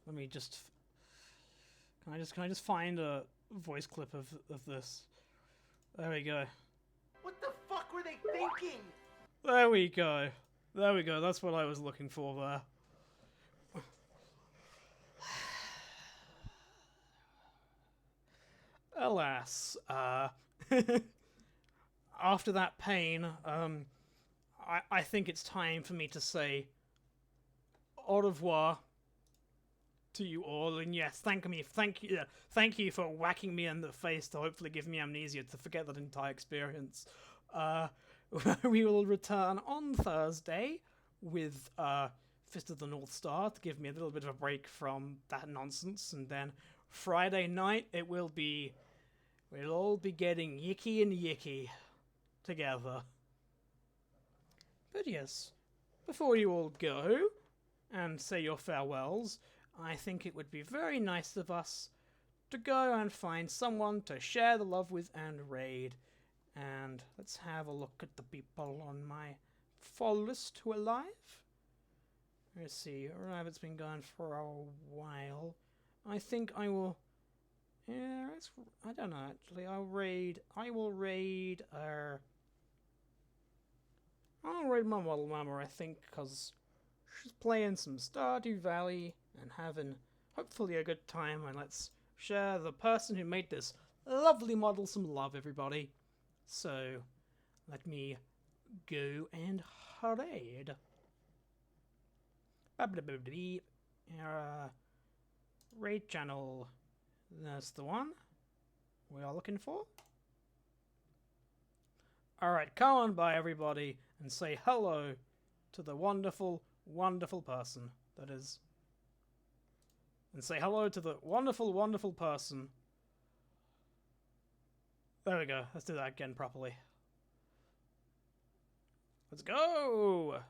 Let me just, can I just find a voice clip of this? There we go. What the fuck were they thinking? There we go. There we go. That's what I was looking for there. Alas, after that pain, I think it's time for me to say au revoir to you all, and yes, thank you for whacking me in the face to hopefully give me amnesia to forget that entire experience. We will return on Thursday with Fist of the North Star to give me a little bit of a break from that nonsense, and then Friday night we'll all be getting yicky and yicky together. But yes, before you all go and say your farewells, I think it would be very nice of us to go and find someone to share the love with and raid. And let's have a look at the people on my follow list who are live. Let's see, Rabbit's been gone for a while. I think I will... Yeah, I don't know actually. I will raid my model mama, I think, because she's playing some Stardew Valley and having hopefully a good time, and let's share the person who made this lovely model some love, everybody. So, let me go and raid. Raid channel. That's the one we are looking for. Alright, come on by, everybody, and say hello to the wonderful, wonderful person that is. And say hello to the wonderful, wonderful person. There we go. Let's do that again properly. Let's go!